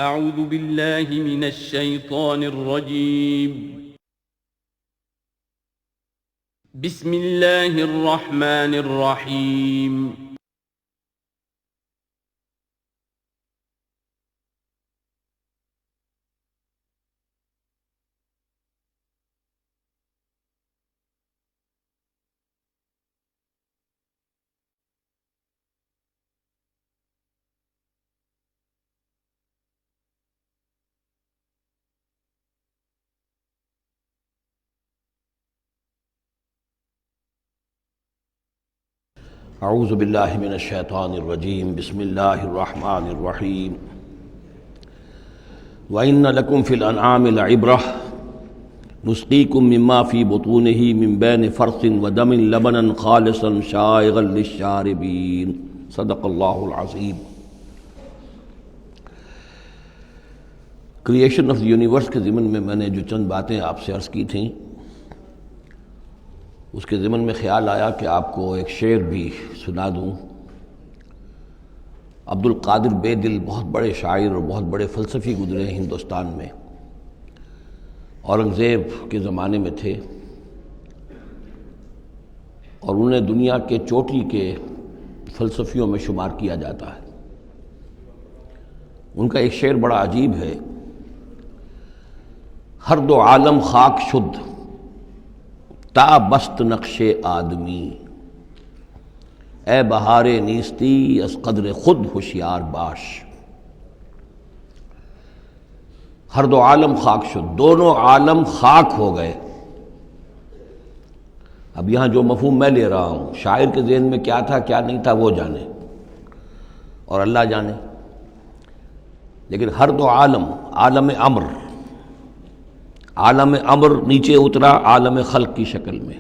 اعوذ باللہ من الشیطان الرجیم بسم اللہ الرحمن الرحیم اعوذ باللہ من الشیطان الرجیم بسم اللہ الرحمن الرحیم وَإِنَّ لَكُمْ فِي الْأَنْعَامِ لَعِبْرَةً نُسْقِيكُم مِّمَّا فِي بُطُونِهِ مِن بَيْنِ فَرْثٍ وَدَمٍ لَبَنًا خَالِصًا شَائِغًا لِلشَّارِبِينَ صدق اللہ العظیم۔ کریشن آف دی یونیورس کے ضمن میں نے جو چند باتیں آپ سے عرض کی تھیں، اس کے ضمن میں خیال آیا کہ آپ کو ایک شعر بھی سنا دوں۔ عبد القادر بے دل بہت بڑے شاعر اور بہت بڑے فلسفی گزرے ہیں ہندوستان میں، اورنگزیب کے زمانے میں تھے اور انہیں دنیا کے چوٹی کے فلسفیوں میں شمار کیا جاتا ہے۔ ان کا ایک شعر بڑا عجیب ہے: ہر دو عالم خاک شد تا بست نقش آدمی، اے بہار نیستی از قدر خود ہوشیار باش۔ ہر دو عالم خاک شد، دونوں عالم خاک ہو گئے۔ اب یہاں جو مفہوم میں لے رہا ہوں، شاعر کے ذہن میں کیا تھا کیا نہیں تھا وہ جانے اور اللہ جانے، لیکن ہر دو عالم، عالم امر، عالم امر نیچے اترا عالم خلق کی شکل میں،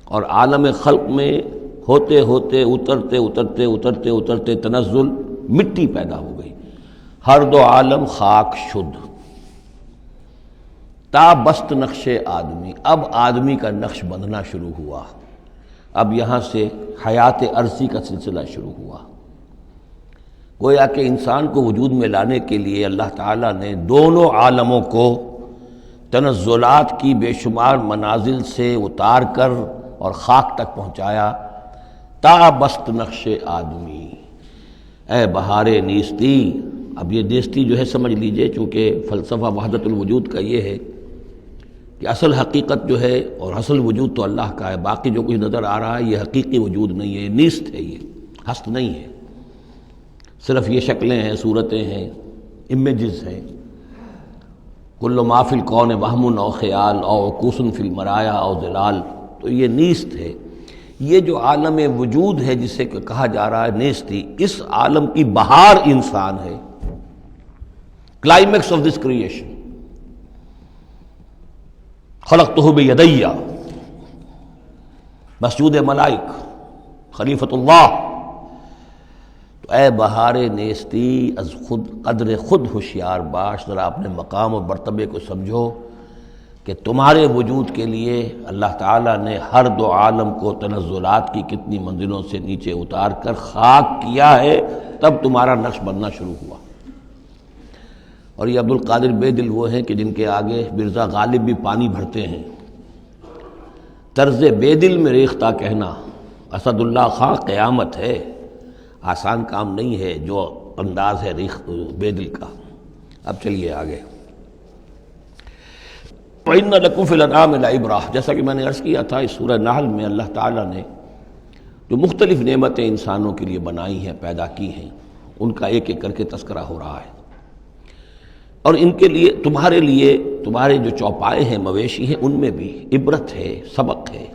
اور عالم خلق میں ہوتے ہوتے اترتے اترتے اترتے اترتے تنزل مٹی پیدا ہو گئی۔ ہر دو عالم خاک شد تا بست نقش آدمی، اب آدمی کا نقش بندھنا شروع ہوا۔ اب یہاں سے حیات عرضی کا سلسلہ شروع ہوا۔ گویا کہ انسان کو وجود میں لانے کے لیے اللہ تعالیٰ نے دونوں عالموں کو تنزلات کی بے شمار منازل سے اتار کر اور خاک تک پہنچایا۔ تا بست نقش آدمی، اے بہار نیستی۔ اب یہ نیستی جو ہے سمجھ لیجئے، چونکہ فلسفہ وحدت الوجود کا یہ ہے کہ اصل حقیقت جو ہے اور اصل وجود تو اللہ کا ہے، باقی جو کچھ نظر آ رہا ہے یہ حقیقی وجود نہیں ہے، نیست ہے، یہ ہست نہیں ہے، صرف یہ شکلیں ہیں، صورتیں ہیں، امیجز ہیں۔ کل ما فی الکون وہم او خیال او عکوس فی المرایا او ظلال، تو یہ نیست ہے۔ یہ جو عالم وجود ہے جسے کہا جا رہا ہے نیستی، اس عالم کی بہار انسان ہے، کلائمیکس آف دس کریشن۔ خلقتہ بیدی، مسجود ملائک، خلیفۃ اللہ۔ تو اے بہار نیستی از خود قدر خود ہوشیار باش، ذرا اپنے مقام و مرتبے کو سمجھو کہ تمہارے وجود کے لیے اللہ تعالیٰ نے ہر دو عالم کو تنزلات کی کتنی منزلوں سے نیچے اتار کر خاک کیا ہے، تب تمہارا نقش بننا شروع ہوا۔ اور یہ عبد القادر بے دل وہ ہیں کہ جن کے آگے مرزا غالب بھی پانی بھرتے ہیں۔ طرز بے دل میں ریختہ کہنا اسد اللہ خاں قیامت ہے، آسان کام نہیں ہے جو انداز ہے بے دل کا۔ اب چلیے آگے۔ وَإِنَّ لَكُمْ فِي الْأَنْعَامِ لَعِبْرَةً، جیسا کہ میں نے عرض کیا تھا، اس سورہ نحل میں اللہ تعالیٰ نے جو مختلف نعمتیں انسانوں کے لیے بنائی ہیں، پیدا کی ہیں، ان کا ایک ایک کر کے تذکرہ ہو رہا ہے، اور ان کے لیے تمہارے جو چوپائے ہیں، مویشی ہیں، ان میں بھی عبرت ہے، سبق ہے۔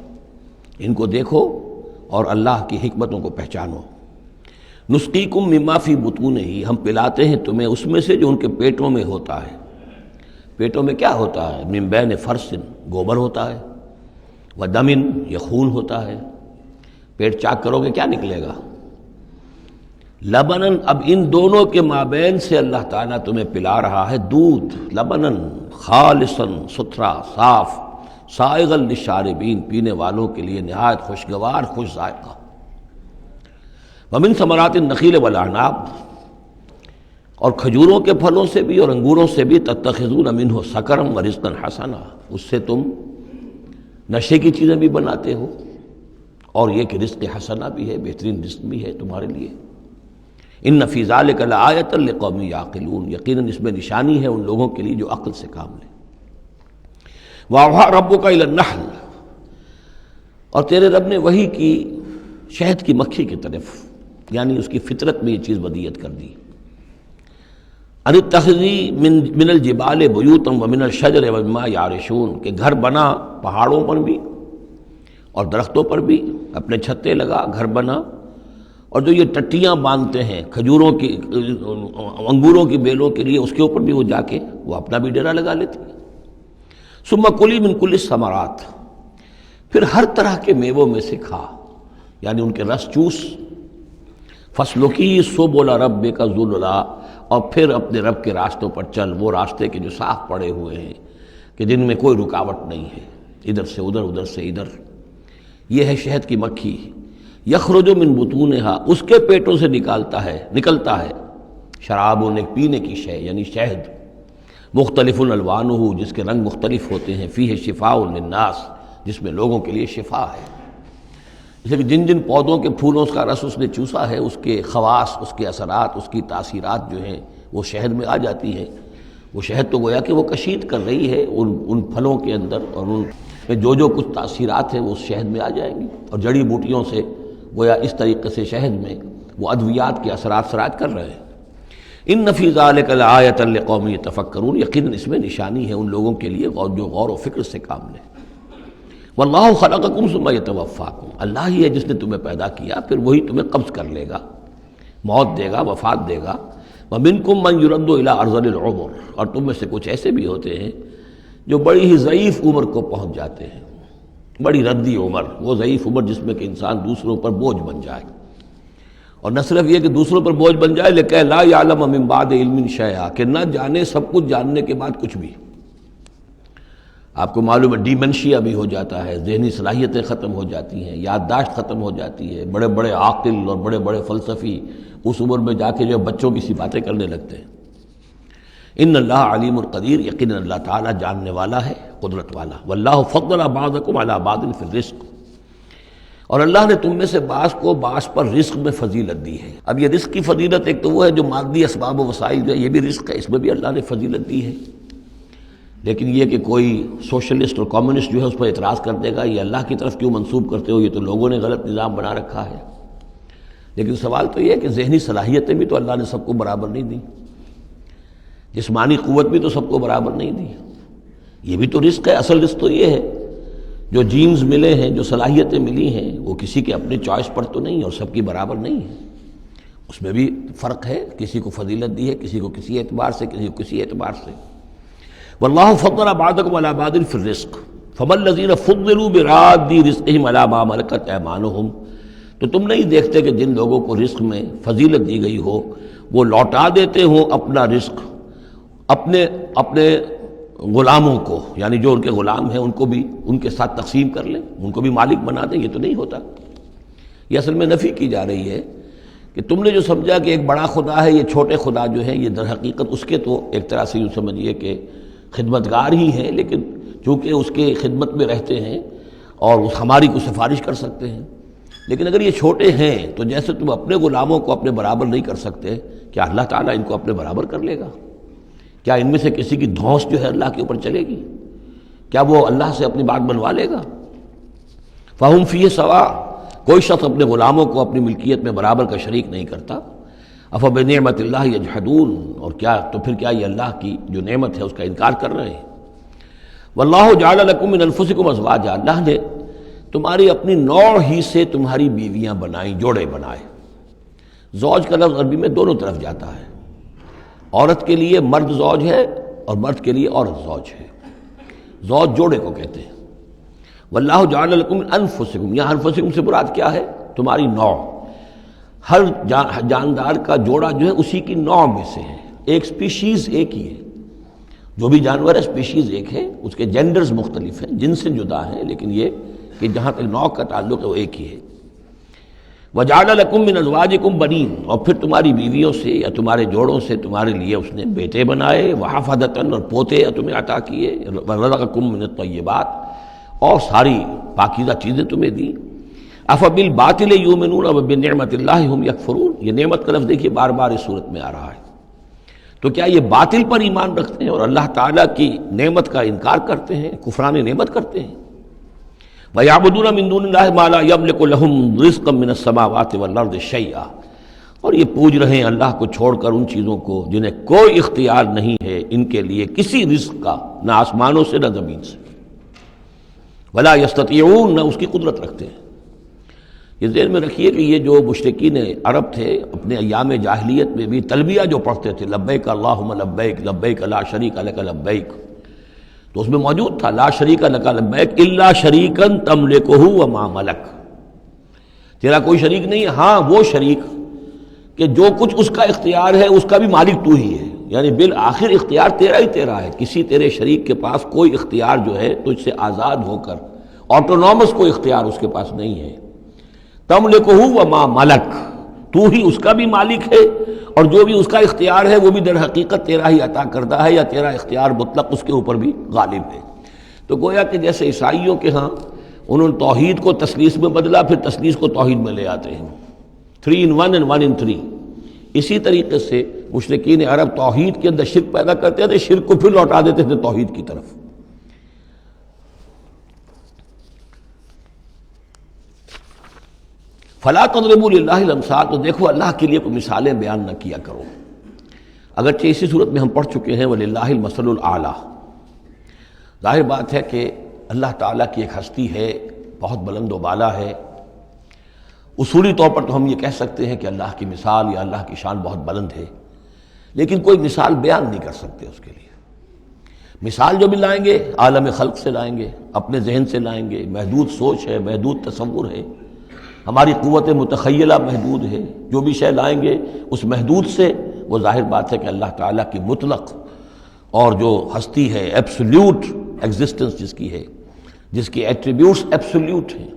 ان کو دیکھو اور اللہ کی حکمتوں کو پہچانو۔ نسقیکم مما فی بطونہ، ہم پلاتے ہیں تمہیں اس میں سے جو ان کے پیٹوں میں ہوتا ہے۔ پیٹوں میں کیا ہوتا ہے؟ من بین فرث، گوبر ہوتا ہے، ودم، یہ خون ہوتا ہے۔ پیٹ چاک کرو گے کیا نکلے گا؟ لبنن، اب ان دونوں کے مابین سے اللہ تعالیٰ تمہیں پلا رہا ہے دودھ، لبنن خالصا، ستھرا، صاف، سائغا للشاربین، پینے والوں کے لیے نہایت خوشگوار، خوش ذائقہ۔ ومن ثمرات النخیل والاعناب، اور کھجوروں کے پھلوں سے بھی اور انگوروں سے بھی تتخذون منہ سکرا ورزقا حسنا، اس سے تم نشے کی چیزیں بھی بناتے ہو اور یہ کہ رزق حسنا بھی ہے، بہترین رزق بھی ہے تمہارے لیے۔ ان فی ذلک لآیۃ لقوم یعقلون، یقیناً اس میں نشانی ہے ان لوگوں کے لیے جو عقل سے کام لیں۔ وَأَوْحَىٰ رَبُّكَ إِلَى النَّحْلِ، اور تیرے رب نے وحی کی شہد کی مکھی کی طرف، یعنی اس کی فطرت میں یہ چیز ودیت کر دی، ان اتخذی من الجبال بیوتا ومن الشجر ومما یعرشون، کہ گھر بنا پہاڑوں پر بھی اور درختوں پر بھی، اپنے چھتے لگا، گھر بنا، اور جو یہ ٹٹیاں باندھتے ہیں کھجوروں کی انگوروں کی بیلوں کے لیے، اس کے اوپر بھی وہ جا کے وہ اپنا بھی ڈیرا لگا لیتی ہیں۔ ثم کلی من کل الثمرات، پھر ہر طرح کے میووں میں سے کھا، یعنی ان کے رس چوس۔ فسلکی سبل ربک ذللا، اور پھر اپنے رب کے راستوں پر چل، وہ راستے کے جو صاف پڑے ہوئے ہیں کہ جن میں کوئی رکاوٹ نہیں ہے، ادھر سے ادھر، ادھر سے ادھر۔ یہ ہے شہد کی مکھی، یخرج من بطونہا، اس کے پیٹوں سے نکلتا ہے شراب، ایک پینے کی شے یعنی شہد، مختلف الوانہ، جس کے رنگ مختلف ہوتے ہیں، فیہ شفاء للناس، جس میں لوگوں کے لیے شفا ہے۔ جیسے کہ جن جن پودوں کے پھولوں کا رس اس نے چوسا ہے، اس کے خواص، اس کے اثرات، اس کی تاثیرات جو ہیں وہ شہد میں آ جاتی ہیں۔ وہ شہد تو گویا کہ وہ کشید کر رہی ہے ان پھلوں کے اندر، اور ان میں جو کچھ تاثیرات ہیں وہ اس شہد میں آ جائیں گی، اور جڑی بوٹیوں سے گویا اس طریقے سے شہد میں وہ ادویات کے اثرات سراج کر رہے ہیں۔ ان فی ذلک لآیۃ لقوم یتفکرون، یقیناً اس میں نشانی ہے ان لوگوں کے لیے جو غور و فکر سے کام لیں۔ واللہ خلقکم ثم یتوفاکم، اللہ ہی ہے جس نے تمہیں پیدا کیا، پھر وہی تمہیں قبض کر لے گا، موت دے گا، وفات دے گا۔ ومنکم من یرد الی ارذل العمر، اور تم میں سے کچھ ایسے بھی ہوتے ہیں جو بڑی ہی ضعیف عمر کو پہنچ جاتے ہیں، بڑی ردی عمر، وہ ضعیف عمر جس میں کہ انسان دوسروں پر بوجھ بن جائے، اور نہ صرف یہ کہ دوسروں پر بوجھ بن جائے، لیکن لا یعلم من بعد علم شیئا، کہ نہ جانے سب کچھ جاننے کے بعد کچھ بھی۔ آپ کو معلوم ہے ڈیمنشیا بھی ہو جاتا ہے، ذہنی صلاحیتیں ختم ہو جاتی ہیں، یادداشت ختم ہو جاتی ہے، بڑے بڑے عاقل اور بڑے بڑے فلسفی اس عمر میں جا کے جو بچوں کی سی باتیں کرنے لگتے ہیں۔ ان اللہ علیم القدیر، یقیناً اللہ تعالیٰ جاننے والا ہے، قدرت والا۔ واللہ فضل بعضکم علی بعض فی الرزق، اور اللہ نے تم میں سے بعض کو بعض پر رزق میں فضیلت دی ہے۔ اب یہ رزق کی فضیلت ایک تو وہ ہے جو مادی اسباب و وسائل جو ہے، یہ بھی رزق ہے، اس میں بھی اللہ نے فضیلت دی ہے۔ لیکن یہ کہ کوئی سوشلسٹ اور کمیونسٹ جو ہے اس پر اعتراض کر دے گا، یہ اللہ کی طرف کیوں منسوب کرتے ہو، یہ تو لوگوں نے غلط نظام بنا رکھا ہے۔ لیکن سوال تو یہ ہے کہ ذہنی صلاحیتیں بھی تو اللہ نے سب کو برابر نہیں دی، جسمانی قوت بھی تو سب کو برابر نہیں دی، یہ بھی تو رزق ہے۔ اصل رزق تو یہ ہے جو جینز ملے ہیں، جو صلاحیتیں ملی ہیں، وہ کسی کے اپنے چوائس پر تو نہیں اور سب کی برابر نہیں ہے، اس میں بھی فرق ہے، کسی کو فضیلت دی ہے، کسی کو کسی اعتبار سے، کسی کو کسی اعتبار سے۔ واللہ فضل بعضکم علی بعض فی الرزق فما الذین فضلوا براد رزقہم علی ما ملکت ایمانہم، تو تم نہیں دیکھتے کہ جن لوگوں کو رزق میں فضیلت دی گئی ہو وہ لوٹا دیتے ہوں اپنا رزق اپنے غلاموں کو، یعنی جو ان کے غلام ہیں ان کو بھی ان کے ساتھ تقسیم کر لیں، ان کو بھی مالک بنا دیں۔ یہ تو نہیں ہوتا، یہ اصل میں نفی کی جا رہی ہے کہ تم نے جو سمجھا کہ ایک بڑا خدا ہے، یہ چھوٹے خدا جو ہیں یہ در حقیقت اس کے تو ایک طرح سے یوں سمجھیے کہ خدمتگار ہی ہیں، لیکن چونکہ اس کے خدمت میں رہتے ہیں اور ہماری کو سفارش کر سکتے ہیں۔ لیکن اگر یہ چھوٹے ہیں تو جیسے تم اپنے غلاموں کو اپنے برابر نہیں کر سکتے، کیا اللہ تعالیٰ ان کو اپنے برابر کر لے گا؟ کیا ان میں سے کسی کی دھونس جو ہے اللہ کے اوپر چلے گی؟ کیا وہ اللہ سے اپنی بات بنوا لے گا؟ فہم فیہ سوا، کوئی شخص اپنے غلاموں کو اپنی ملکیت میں برابر کا شریک نہیں کرتا۔ افبنعمت اللہ یجحدون، اور کیا تو پھر کیا یہ اللہ کی جو نعمت ہے اس کا انکار کر رہے ہیں۔ واللہ جعل لکم من انفسکم ازواجا، اللہ نے تمہاری اپنی نوع ہی سے تمہاری بیویاں بنائیں، جوڑے بنائے۔ زوج کا لفظ عربی میں دونوں طرف جاتا ہے، عورت کے لیے مرد زوج ہے اور مرد کے لیے عورت زوج ہے، زوج جوڑے کو کہتے ہیں۔ واللہ جعل لکم من انفسکم، یہاں انفسکم سے مراد کیا ہے؟ تمہاری نوع، ہر جاندار کا جوڑا جو ہے اسی کی نوع میں سے ہے، ایک سپیشیز ایک ہی ہے، جو بھی جانور ہے سپیشیز ایک ہے، اس کے جینڈرز مختلف ہیں، جن سے جدا ہیں، لیکن یہ کہ جہاں تک نوع کا تعلق ہے وہ ایک ہی ہے۔ وَجَعَلَ لَكُم مِّنْ أَزْوَاجِكُم بَنِينَ، اور پھر تمہاری بیویوں سے یا تمہارے جوڑوں سے تمہارے لیے اس نے بیٹے بنائے، وَحَفَدَةً، اور پوتے تمہیں عطا کیے، وَرَزَقَكُم مِّنَ الطَّيِّبَاتِ، اور ساری پاکیزہ چیزیں تمہیں دیں۔ أَفَبِالْبَاطِلِ يُؤْمِنُونَ وَبِنِعْمَةِ اللَّهِ هُمْ يَكْفُرُونَ، یہ نعمت کا لفظ دیکھیے بار بار اس صورت میں آ رہا ہے۔ تو کیا یہ باطل پر ایمان رکھتے ہیں اور اللہ تعالیٰ کی نعمت کا انکار کرتے ہیں، کفران نعمت کرتے ہیں؟ وَيَعْبُدُونَ مِن دُونِ اللَّهِ مَا لَا يَمْلِكُ لَهُمْ رِزْقًا مِّنَ السَّمَاوَاتِ وَالْأَرْضِ شَيْئًا، اور یہ پوج رہے ہیں اللہ کو چھوڑ کر ان چیزوں کو جنہیں کوئی اختیار نہیں ہے ان کے لیے کسی رزق کا، نہ آسمانوں سے نہ زمین سے۔ وَلَا يَسْتَطِيعُونَ، نہ اس کی قدرت رکھتے ہیں۔ یہ ذہن میں رکھیے کہ یہ جو مشرکین عرب تھے اپنے ایام جاہلیت میں بھی تلبیہ جو پڑھتے تھے، لبیک اللہم لبیک لبیک لا شریک لک لبیک، تو اس میں موجود تھا لا شریک لک لبیک الا شریکا تملکہ وما ملک، تیرا کوئی شریک نہیں ہے، ہاں وہ شریک کہ جو کچھ اس کا اختیار ہے اس کا بھی مالک تو ہی ہے، یعنی بالآخر اختیار تیرا ہی تیرا ہے، کسی تیرے شریک کے پاس کوئی اختیار جو ہے تجھ سے آزاد ہو کر آٹونومس کوئی اختیار اس کے پاس نہیں ہے۔ تملکہ وما ملک، تو ہی اس کا بھی مالک ہے اور جو بھی اس کا اختیار ہے وہ بھی در حقیقت تیرا ہی عطا کردہ ہے، یا تیرا اختیار مطلق اس کے اوپر بھی غالب ہے۔ تو گویا کہ جیسے عیسائیوں کے ہاں انہوں نے توحید کو تثلیث میں بدلا، پھر تثلیث کو توحید میں لے آتے ہیں، 3 in 1 and 1 in 3۔ اسی طریقے سے مشرکین عرب توحید کے اندر شرک پیدا کرتے تھے، شرک کو پھر لوٹا دیتے تھے توحید کی طرف۔ فلا تضربوا للہ الامثال، تو دیکھو اللہ کے لیے کوئی مثالیں بیان نہ کیا کرو، اگرچہ اسی صورت میں ہم پڑھ چکے ہیں وللہ المثل الاعلیٰ۔ ظاہر بات ہے کہ اللہ تعالیٰ کی ایک ہستی ہے، بہت بلند و بالا ہے، اصولی طور پر تو ہم یہ کہہ سکتے ہیں کہ اللہ کی مثال یا اللہ کی شان بہت بلند ہے، لیکن کوئی مثال بیان نہیں کر سکتے اس کے لیے۔ مثال جو بھی لائیں گے عالم خلق سے لائیں گے، اپنے ذہن سے لائیں گے، محدود سوچ ہے، محدود تصور ہے، ہماری قوت متخیلہ محدود ہے، جو بھی شے لائیں گے اس محدود سے، وہ ظاہر بات ہے کہ اللہ تعالیٰ کی مطلق اور جو ہستی ہے، ایبسولیوٹ ایگزسٹنس جس کی ہے، جس کی ایٹریبیوٹس ایبسولیوٹ ہیں،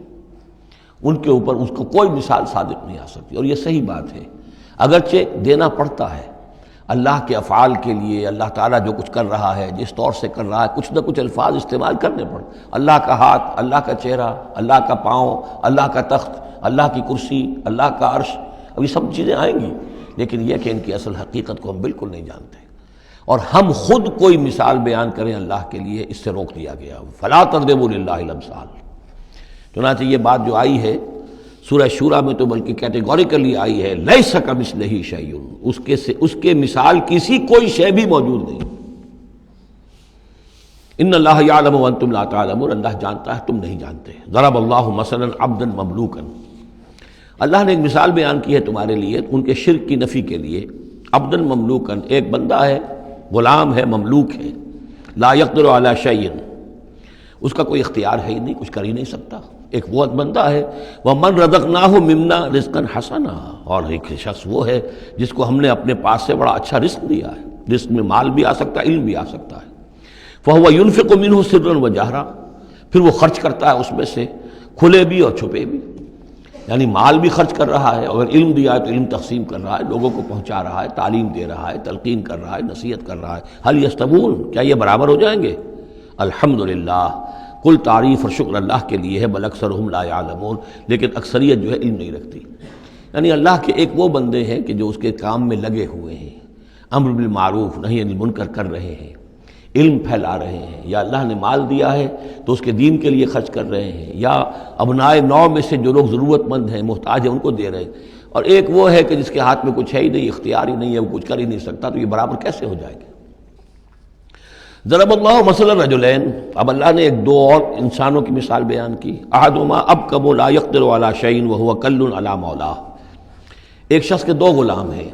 ان کے اوپر اس کو کوئی مثال صادق نہیں آ سکتی۔ اور یہ صحیح بات ہے، اگرچہ دینا پڑتا ہے اللہ کے افعال کے لیے، اللہ تعالیٰ جو کچھ کر رہا ہے، جس طور سے کر رہا ہے، کچھ نہ کچھ الفاظ استعمال کرنے پڑتے، اللہ کا ہاتھ، اللہ کا چہرہ، اللہ کا پاؤں، اللہ کا تخت، اللہ کی کرسی، اللہ کا عرش، اب یہ سب چیزیں آئیں گی، لیکن یہ کہ ان کی اصل حقیقت کو ہم بالکل نہیں جانتے، اور ہم خود کوئی مثال بیان کریں اللہ کے لیے اس سے روک دیا گیا۔ فلا تضربوا للہ الامثال، چنانچہ یہ بات جو آئی ہے سورہ شورا میں تو بلکہ کیٹیگوریکلی آئی ہے، لیس کمثلہ شیء، اس کے مثال کسی کوئی شے بھی موجود نہیں۔ ان اللہ یعلم وانتم لا تعلمون، اللہ جانتا ہے تم نہیں جانتے۔ ضرب اللہ مثلا عبدا مملوکا، اللہ نے ایک مثال بیان کی ہے تمہارے لیے ان کے شرک کی نفی کے لیے۔ عبدا مملوکا، ایک بندہ ہے، غلام ہے، مملوک ہے، لا یقدر علی شیء، اس کا کوئی اختیار ہے ہی نہیں، کچھ کر ہی نہیں سکتا، ایک وہ بندہ ہے۔ وَمَن رَزَقْنَاهُ مِنَّا رِزْقًا حَسَنًا، اور ایک شخص وہ ہے جس کو ہم نے اپنے پاس سے بڑا اچھا رزق دیا ہے، رزق میں مال بھی آ سکتا ہے، علم بھی آ سکتا ہے۔ فَهُوَ يُنْفِقُ مِنْهُ سِرًّا وَجَهْرًا، پھر وہ خرچ کرتا ہے اس میں سے کھلے بھی اور چھپے بھی، یعنی مال بھی خرچ کر رہا ہے، اگر علم دیا ہے تو علم تقسیم کر رہا ہے، لوگوں کو پہنچا رہا ہے، تعلیم دے رہا ہے، تلقین کر رہا ہے، نصیحت کر رہا ہے۔ هل يستوون، کیا یہ برابر ہو جائیں گے؟ الحمدللہ، کل تعریف اور شکر اللہ کے لیے ہے، بل اکثرہم لا یعلمون، لیکن اکثریت جو ہے علم نہیں رکھتی۔ یعنی اللہ کے ایک وہ بندے ہیں کہ جو اس کے کام میں لگے ہوئے ہیں، امر بالمعروف نہی عن المنکر کر رہے ہیں، علم پھیلا رہے ہیں، یا اللہ نے مال دیا ہے تو اس کے دین کے لیے خرچ کر رہے ہیں، یا ابنائے نو میں سے جو لوگ ضرورت مند ہیں، محتاج ہیں، ان کو دے رہے ہیں، اور ایک وہ ہے کہ جس کے ہاتھ میں کچھ ہے ہی نہیں، اختیار ہی نہیں ہے، وہ کچھ کر ہی نہیں سکتا، تو یہ برابر کیسے ہو جائے گا؟ ضرب اللہ مثلا رجلین، اب اللہ نے ایک دو اور انسانوں کی مثال بیان کی۔ احدہما ابکم لا یقدر علی شیء وہو کل علی مولاه، ایک شخص کے دو غلام ہیں،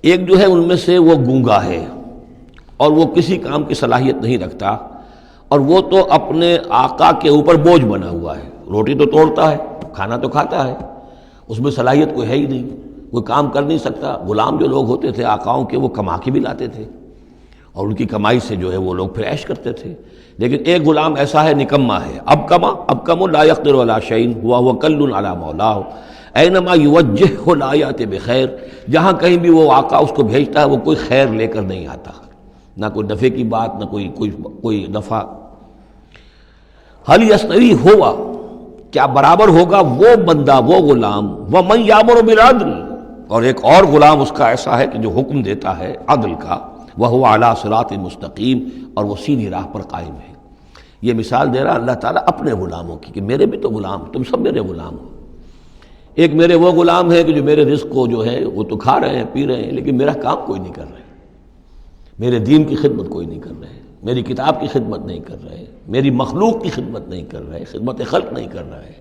ایک جو ہے ان میں سے وہ گونگا ہے اور وہ کسی کام کی صلاحیت نہیں رکھتا، اور وہ تو اپنے آقا کے اوپر بوجھ بنا ہوا ہے، روٹی تو توڑتا ہے، کھانا تو کھاتا ہے، اس میں صلاحیت کوئی ہے ہی نہیں، کوئی کام کر نہیں سکتا۔ غلام جو لوگ ہوتے تھے آقاؤں کے، وہ کما کے بھی لاتے تھے اور ان کی کمائی سے جو ہے وہ لوگ پھر عیش کرتے تھے، لیکن ایک غلام ایسا ہے نکما ہے، ابکم لا یقدر علی شیء وہو کل علی مولاه، اینما یوجہ لا یات بخیر، جہاں کہیں بھی وہ آقا اس کو بھیجتا ہے وہ کوئی خیر لے کر نہیں آتا، نہ کوئی نفع کی بات، نہ کوئی نفع۔ حل یستوی ہوا، کیا برابر ہوگا وہ بندہ، وہ غلام، ومن یامر بالعدل، اور ایک اور غلام اس کا ایسا ہے کہ جو حکم دیتا ہے عدل کا، وہو علی صراط مستقیم، اور وہ سیدھی راہ پر قائم ہے۔ یہ مثال دے رہا اللہ تعالیٰ اپنے غلاموں کی کہ میرے بھی تو غلام، تم سب میرے غلام ہو۔ ایک میرے وہ غلام ہے کہ جو میرے رزق کو جو ہے وہ تو کھا رہے ہیں، پی رہے ہیں، لیکن میرا کام کوئی نہیں کر رہے، میرے دین کی خدمت کوئی نہیں کر رہے، میری کتاب کی خدمت نہیں کر رہے، میری مخلوق کی خدمت نہیں کر رہے، خدمت خلق نہیں کر رہے،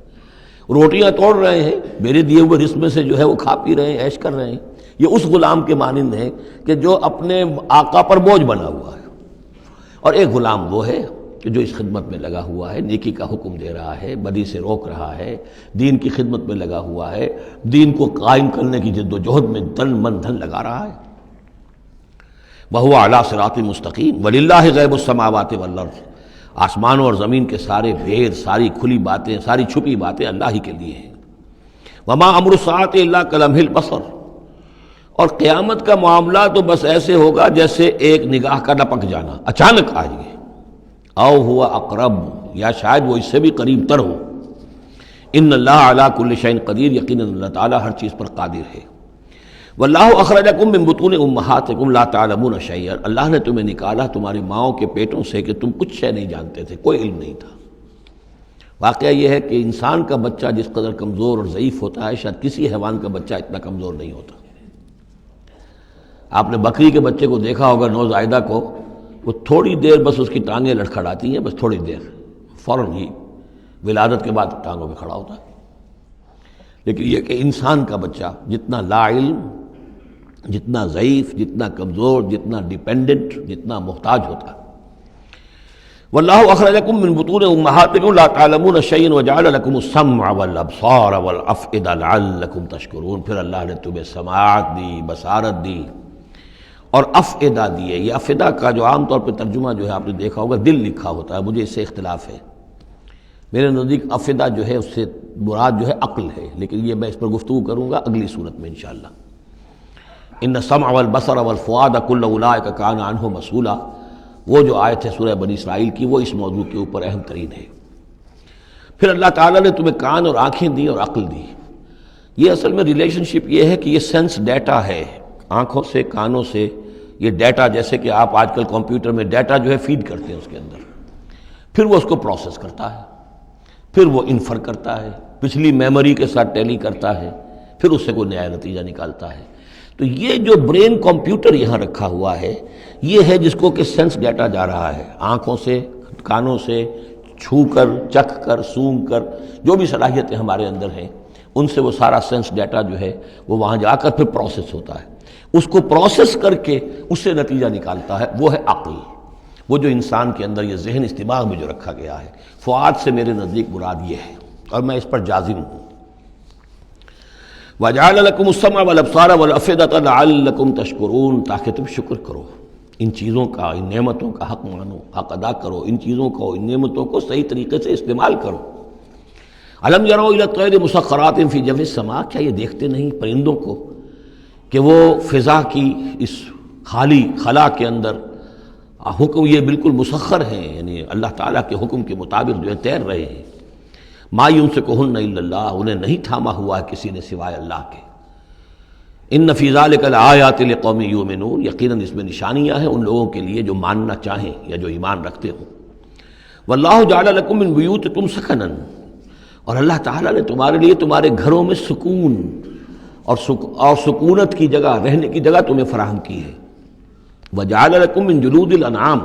روٹیاں توڑ رہے ہیں، میرے دیے ہوئے رزق میں سے جو ہے وہ کھا پی رہے ہیں، عیش کر رہے ہیں۔ یہ اس غلام کے مانند ہے کہ جو اپنے آقا پر بوجھ بنا ہوا ہے، اور ایک غلام وہ ہے کہ جو اس خدمت میں لگا ہوا ہے، نیکی کا حکم دے رہا ہے، بدی سے روک رہا ہے، دین کی خدمت میں لگا ہوا ہے، دین کو قائم کرنے کی جد و جہد میں تن من دھن لگا رہا ہے۔ وَهُوَ عَلَىٰ صِرَاطٍ مُسْتَقِيمٍ وَلِلَّهِ غَيْبُ السَّمَاوَاتِ وَالْأَرْضِ، آسمانوں اور زمین کے سارے بھید، ساری کھلی باتیں، ساری چھپی باتیں اللہ ہی کے لیے ہیں۔ وَمَا أَمْرُ السَّاعَةِ إِلَّا كَلَمْحِ الْبَصَرِ، اور قیامت کا معاملہ تو بس ایسے ہوگا جیسے ایک نگاہ کا لپک جانا، اچانک آ جائے، او ہوا اقرب، یا شاید وہ اس سے بھی قریب تر ہو۔ ان اللہ علی کل شیء قدیر، یقیناً اللہ تعالیٰ ہر چیز پر قادر ہے۔ واللہ اخرجکم من بطون امہاتکم لا تعلمون شیئا، اللہ نے تمہیں نکالا تمہاری ماؤں کے پیٹوں سے کہ تم کچھ شے نہیں جانتے تھے، کوئی علم نہیں تھا۔ واقعہ یہ ہے کہ انسان کا بچہ جس قدر کمزور اور ضعیف ہوتا ہے، شاید کسی حیوان کا بچہ اتنا کمزور نہیں ہوتا۔ آپ نے بکری کے بچے کو دیکھا ہوگا، نوزائیدہ کو، وہ تھوڑی دیر بس اس کی ٹانگیں لڑکھڑاتی ہیں، بس تھوڑی دیر، فوراً ہی ولادت کے بعد ٹانگوں میں کھڑا ہوتا ہے۔ لیکن یہ کہ انسان کا بچہ جتنا لا علم، جتنا ضعیف، جتنا کمزور، جتنا ڈیپینڈنٹ، جتنا محتاج ہوتا ہے۔ واللہ اخرجکم من بطون امہاتکم لا تعلمون شیئا وجعل لکم السمع والابصار والافئدہ لعلکم تشکرون، پھر اللہ نے تمہیں سماعت دی، بصارت دی اور افئدہ دیے۔ یہ افئدہ کا جو عام طور پہ ترجمہ جو ہے آپ نے دیکھا ہوگا دل لکھا ہوتا ہے، مجھے اس سے اختلاف ہے، میرے نزدیک افئدہ جو ہے اس سے مراد جو ہے عقل ہے، لیکن یہ میں اس پر گفتگو کروں گا اگلی صورت میں انشاءاللہ۔ ان السمع والبصر والفؤاد کل اولئک کان عنہ مسئولا، وہ جو آیت ہے سورہ بنی اسرائیل کی، وہ اس موضوع کے اوپر اہم ترین ہے۔ پھر اللہ تعالیٰ نے تمہیں کان اور آنکھیں دی اور عقل دی۔ یہ اصل میں ریلیشن شپ یہ ہے کہ یہ سینس ڈیٹا ہے، آنکھوں سے، کانوں سے، یہ ڈیٹا، جیسے کہ آپ آج کل کمپیوٹر میں ڈیٹا جو ہے فیڈ کرتے ہیں اس کے اندر، پھر وہ اس کو پروسیس کرتا ہے، پھر وہ انفر کرتا ہے، پچھلی میموری کے ساتھ ٹیلی کرتا ہے، پھر اس سے کوئی نیا نتیجہ نکالتا ہے۔ تو یہ جو برین کمپیوٹر یہاں رکھا ہوا ہے، یہ ہے جس کو کہ سینس ڈیٹا جا رہا ہے، آنکھوں سے، کانوں سے، چھو کر، چکھ کر، سونگھ کر، جو بھی صلاحیتیں ہمارے اندر ہیں، ان سے وہ سارا سینس ڈیٹا جو ہے وہ وہاں جا کر پھر پروسیس ہوتا ہے، اس کو پروسیس کر کے اس سے نتیجہ نکالتا ہے، وہ ہے عقل، وہ جو انسان کے اندر یہ ذہن اس دماغ میں جو رکھا گیا ہے۔ فؤاد سے میرے نزدیک مراد یہ ہے، اور میں اس پر جازم ہوں۔ وَجَعَلَ لَكُمُ السَّمْعَ وَالْأَبْصَارَ وَالْأَفْئِدَةَ لَعَلَّكُمْ تَشْكُرُونَ، تاکہ تم شکر کرو، ان چیزوں کا، ان نعمتوں کا حق مانو، حق ادا کرو، ان چیزوں کو، ان نعمتوں کو صحیح طریقے سے استعمال کرو۔ أَلَمْ يَرَوْا إِلَى الطَّيْرِ مُسَخَّرَاتٍ فِي جَوِّ السَّمَاءِ، کیا یہ دیکھتے نہیں پرندوں کو کہ وہ فضا کی اس خالی خلا کے اندر حکم، یہ بالکل مسخر ہیں، یعنی اللہ تعالیٰ کے حکم کے مطابق جو ہے تیر رہے ہیں۔ ما یمسکہن الا اللہ، انہیں نہیں تھاما ہوا ہے کسی نے سوائے اللہ کے۔ ان فی ذلک لآیات لقوم یؤمنون، یقیناً اس میں نشانیاں ہیں ان لوگوں کے لیے جو ماننا چاہیں یا جو ایمان رکھتے ہوں۔ واللہ جعل لکم من بیوتکم سکنا، اور اللہ تعالیٰ نے تمہارے لیے تمہارے گھروں میں سکون اور سکونت کی جگہ، رہنے کی جگہ تمہیں فراہم کی ہے۔ وجعل لکم من جلود الانعام،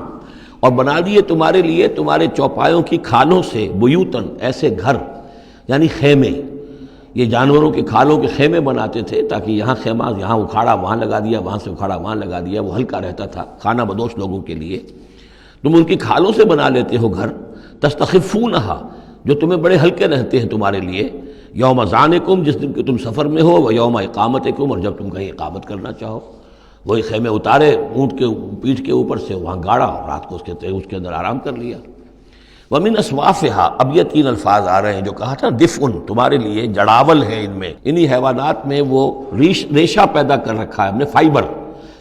اور بنا دیے تمہارے لیے تمہارے چوپایوں کی کھالوں سے، بیوتن، ایسے گھر یعنی خیمے، یہ جانوروں کے کھالوں کے خیمے بناتے تھے تاکہ یہاں خیمہ، یہاں اکھاڑا وہاں لگا دیا، وہاں سے اکھاڑا وہاں لگا دیا، وہ ہلکا رہتا تھا خانہ بدوش لوگوں کے لیے۔ تم ان کی کھالوں سے بنا لیتے ہو گھر، تستخفونہا، جو تمہیں بڑے ہلکے رہتے ہیں تمہارے لیے، یوم ذانکم، جس دن کہ تم سفر میں ہو، و یوم اقامتکم، اور جب تم کہیں اقامت کرنا چاہو۔ وہی خیمے اتارے اونٹ کے پیٹھ کے اوپر سے، وہاں گاڑا، رات کو اس کے اندر آرام کر لیا۔ ومن اصوافہا، اب یہ تین الفاظ آ رہے ہیں جو کہا تھا دفعن، تمہارے لیے جڑاول ہے ان میں، انہی حیوانات میں وہ ریشہ پیدا کر رکھا ہے ہم نے، فائبر،